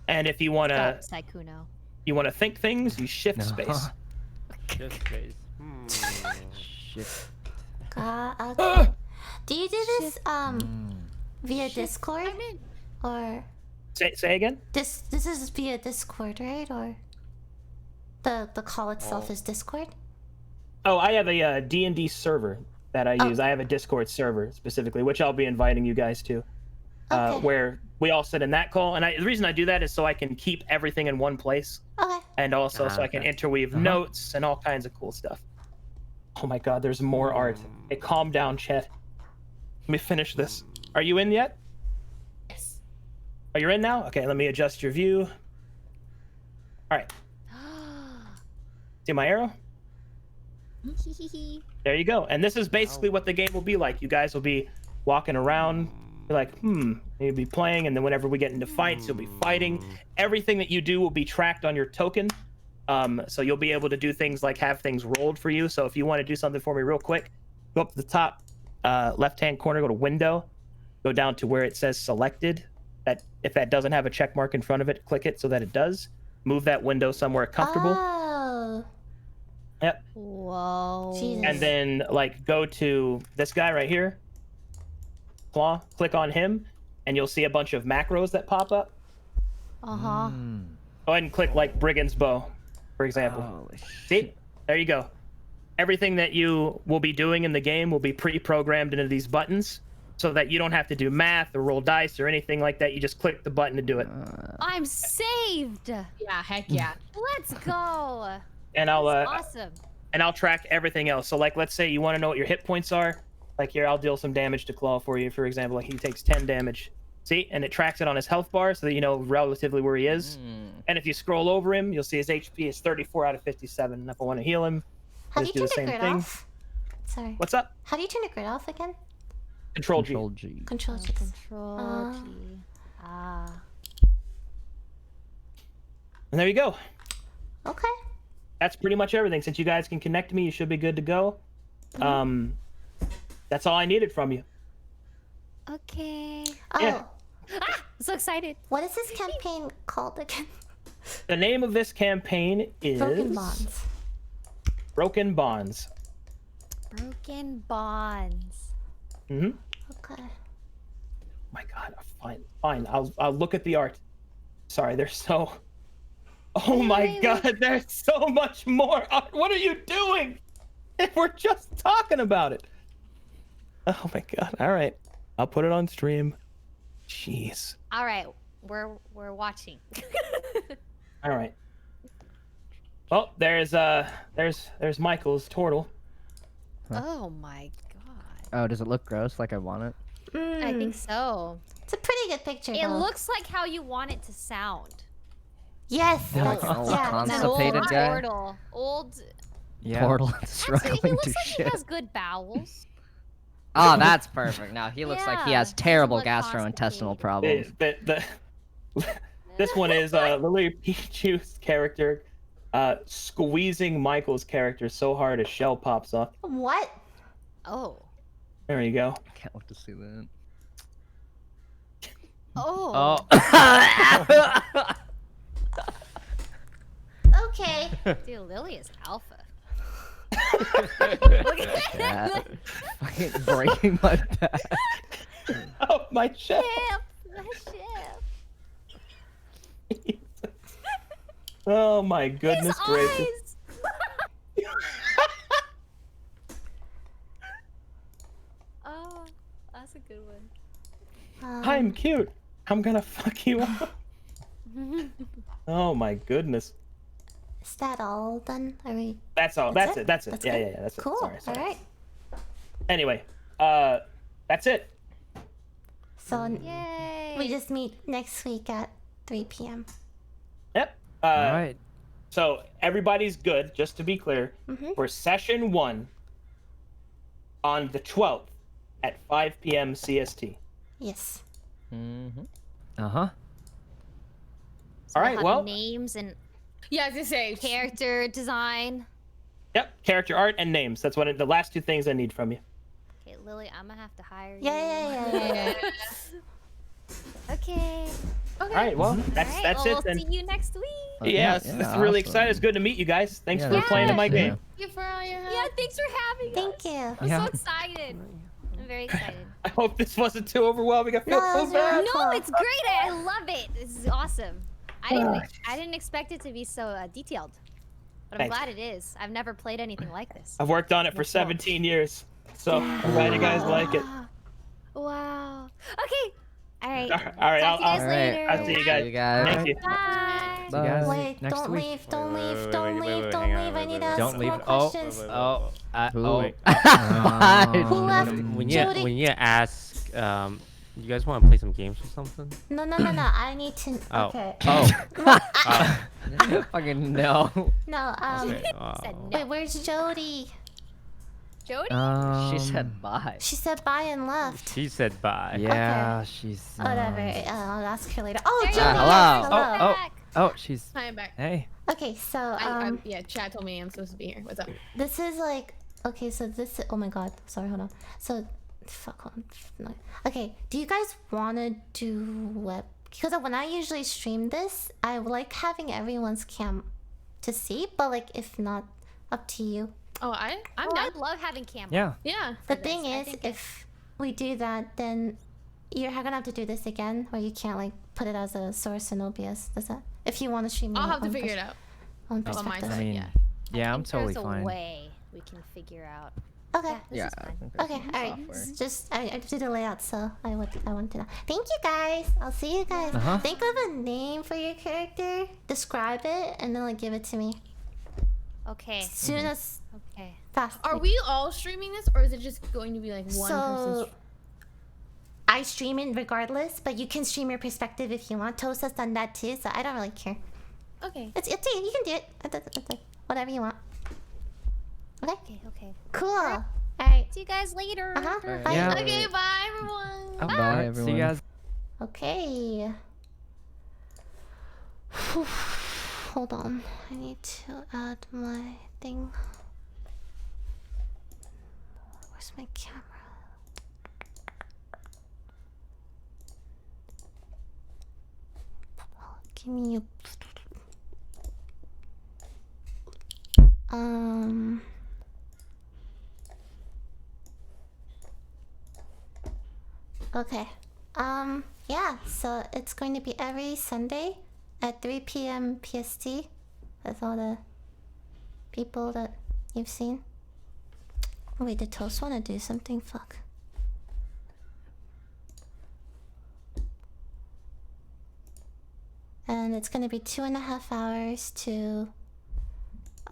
And if you want to Sykkuno. think things, you shift space. Just space. Shit. Okay. Do you do this via Discord? Or Say again? this is via Discord, right? Or the call itself is Discord? Oh, I have a D&D server that I use. I have a Discord server specifically, which I'll be inviting you guys to, Okay. where we all sit in that call. And the reason I do that is so I can keep everything in one place, Okay. and also so I can Okay. interweave notes and all kinds of cool stuff. Oh my God, there's more art. Hey, calm down, Chet. Let me finish this. Are you in yet? Yes. Are you in now? Okay, let me adjust your view. All right. See my arrow? There you go. And this is basically what the game will be like. You guys will be walking around, you're like, you'll be playing, and then whenever we get into fights, you'll be fighting. Everything that you do will be tracked on your token. So you'll be able to do things like have things rolled for you. So if you want to do something for me real quick, go up to the top left-hand corner, go to Window, go down to where it says Selected. If that doesn't have a check mark in front of it, click it so that it does. Move that window somewhere comfortable. Oh. Yep. Whoa. Jesus. And then go to this guy right here. Claw. Click on him, and you'll see a bunch of macros that pop up. Uh-huh. Go ahead and click Brigand's Bow, for example. Holy See? There you go. Everything that you will be doing in the game will be pre-programmed into these buttons, so that you don't have to do math or roll dice or anything like that. You just click the button to do it. I'm saved. Yeah, heck yeah. Let's go. And I'll Awesome. and I'll track everything else. So let's say you want to know what your hit points are. Like here, I'll deal some damage to Claw for you, for example. Like he takes 10 damage. See? And it tracks it on his health bar so that you know relatively where he is. And if you scroll over him, you'll see his HP is 34 out of 57. And if I want to heal him, How do you just turn do the the grid same thing. off? Sorry. What's up? How do you turn the grid off again? Control G. Control G. Control G. Control G. Ah. And there you go. Okay. That's pretty much everything. Since you guys can connect to me, you should be good to go. That's all I needed from you. Okay. Oh, Yeah. Ah, so excited. what is this campaign called again? The name of this campaign is Broken Bonds. Broken Bonds. Broken bonds. Mm-hmm. Okay. My God, fine. I'll look at the art. Sorry, there's so. Oh my God, there's so much more art. What are you doing? We're just talking about it. Oh my God. All right, I'll put it on stream. Jeez. All right, we're watching. All right. Well, there's Michael's turtle. Oh my god. Oh, does it look gross like I want it? I think so. It's a pretty good picture. It though. looks like how you want it to sound. Yes. Yeah, that's- like an old yeah. constipated old guy? portal. Old. Yeah. Portal Actually, struggling he looks to like shit. he has good bowels. Oh, that's perfect. Now he looks like he Yeah, has doesn't terrible look gastrointestinal constipated. problems. This one is Lily Pichu's character squeezing Michael's character so hard a shell pops off. What? Oh. There you go. I can't wait to see that. Oh. Okay. Dude, Lily is alpha. That. Fucking breaking my back. Oh, my shell. Oh my goodness gracious. Oh, that's a good one. I'm cute. I'm gonna fuck you up. Oh my goodness. Is that all done? Are we? That's all. That's That's it? it. That's it. That's Yeah, good? yeah, yeah. That's it. Cool. Sorry. All right. Anyway, that's it. So Yay. we just meet next week at 3 p.m. Yep. All right. So everybody's good. Just to be clear, for session 1 on the 12th at 5 p.m. CST. Yes. Mm-hmm. Uh huh. So All we'll right, have well- names and Yeah, I was gonna say. character design. Yep. Character art and names. That's the last 2 things I need from you. Okay, Lily, I'm gonna have to hire you. Yeah. Okay. All right. Well, that's All right, that's well, it then. We'll see you next week. Yeah, it's really excited. It's good to meet you guys. Thanks for playing in my game. Thank you for all your help. Yeah, thanks for having Thank us. you. I'm Yeah. so excited. I'm very excited. I hope this wasn't too overwhelming. I feel No, so it's really bad. cool. No, it's great. I love it. This is awesome. I didn't expect it to be so detailed, but I'm Thanks. glad it is. I've never played anything like this. I've worked on it for 17 years, so I'm glad you guys like it. Wow. Okay. All right. All right, Talk to you guys All right. later. I'll see you guys. See you guys. Thank you. Bye. See you guys Wait, next don't week. leave, don't Wait, leave, wait, don't wait, leave, wait, don't hang on, leave. I wait, need wait, to ask Don't leave. more Oh, questions. wait, wait, Oh. Who? wait. Who left? Jody. When you ask, you guys want to play some games or something? No. I need to. Oh. Okay. Fucking no. No. Okay, Said no. Wait, where's Jody? Jody? She said bye. She said bye and left. She said bye. Yeah, she's. Whatever. I'll ask her later. Oh, There you Jody. go. Yes, hello. hello. Back. Oh, she's. Hi, I'm back. Hey. Okay, so Yeah, Chad told me I'm supposed to be here. What's up? this is like okay. So this. Oh my God. Sorry. Hold on. So, fuck on. No. Okay. Do you guys want to do web? Because when I usually stream this, I like having everyone's cam to see. But like, if not, up to you. Oh, I'm Oh, down. I'd love having camera. Yeah. Yeah. The for thing this. I is, think if we do that, then you're gonna have to do this again, where you can't like put it as a source in OBS. Does that? If you want to stream, I'll your have to own figure it out. Own On my perspective. side, mean, yeah. Yeah, I I'm think totally there's fine. a way we can figure out. Okay. Yeah, this Yeah. is I fine. think there's Okay, some alright. software. Just I did the layout, so I want to know. Thank you guys. I'll see you guys. Uh-huh. Think of a name for your character, describe it, and then like give it to me. Okay. Soon as Okay. fast. Are like- we all streaming this, or is it just going to be like one So person's? I stream it regardless, but you can stream your perspective if you want. Tosa's done that too, so I don't really care. Okay. It's up to you. You can do it. It's like whatever you want. Okay. Okay. Cool. Alright. See you guys later. Bye. Yeah. Okay, bye everyone. Oh, Bye, bye, everyone. See you guys. Okay. Hold on. I need to add my thing. Where's my camera? Give me a... Okay. Yeah, so it's going to be every Sunday at 3 p.m. PST with all the people that you've seen. Wait, did Toast want to do something? Fuck. And it's gonna be 2.5 hours to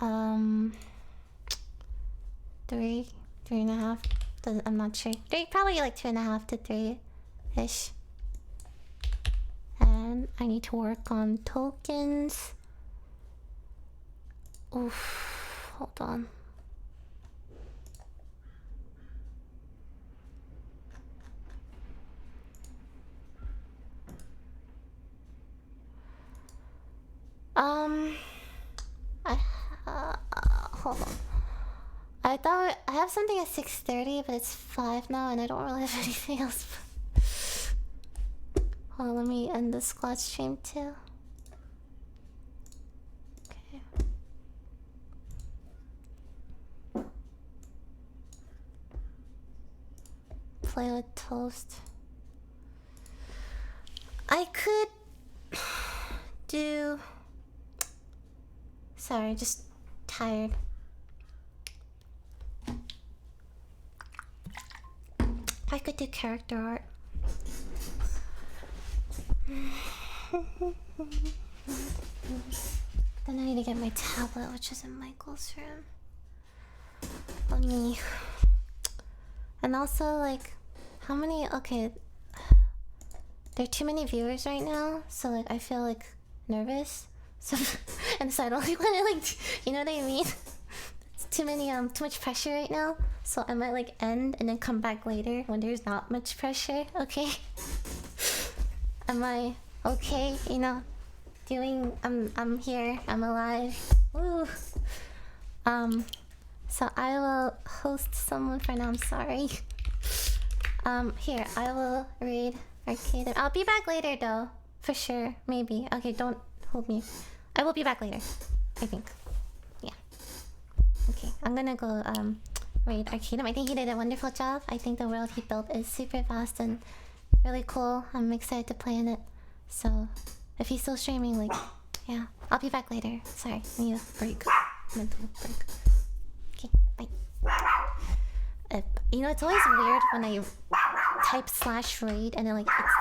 3.5. I'm not sure. Probably like 2.5 to 3-ish. And I need to work on tokens. Oof, hold on. Hold on. I thought I have something at 6:30, but it's 5 now, and I don't really have anything else. Hold on, let me end the squad stream too. Okay. Play with Toast. I could do. Sorry, just tired. I could do character art. Then I need to get my tablet, which is in Michael's room. Let me. And also, like, how many? Okay, there are too many viewers right now, so like I feel like nervous. So and so I don't want to like, you know what I mean? It's too much pressure right now. So I might like end and then come back later when there's not much pressure. Okay? Am I okay? You know, doing. I'm here. I'm alive. Woo. So I will host someone for now. I'm sorry. Here I will read Arcadum. I'll be back later though, for sure. Maybe. Okay, don't hold me. I will be back later. I think. Yeah. Okay, I'm gonna go read Arcadum. I think he did a wonderful job. I think the world he built is super vast and really cool. I'm excited to play in it. So if he's still streaming, like, yeah, I'll be back later. Sorry, I need a break. Mental break. Okay, bye. You know, it's always weird when I type /raid and then like it's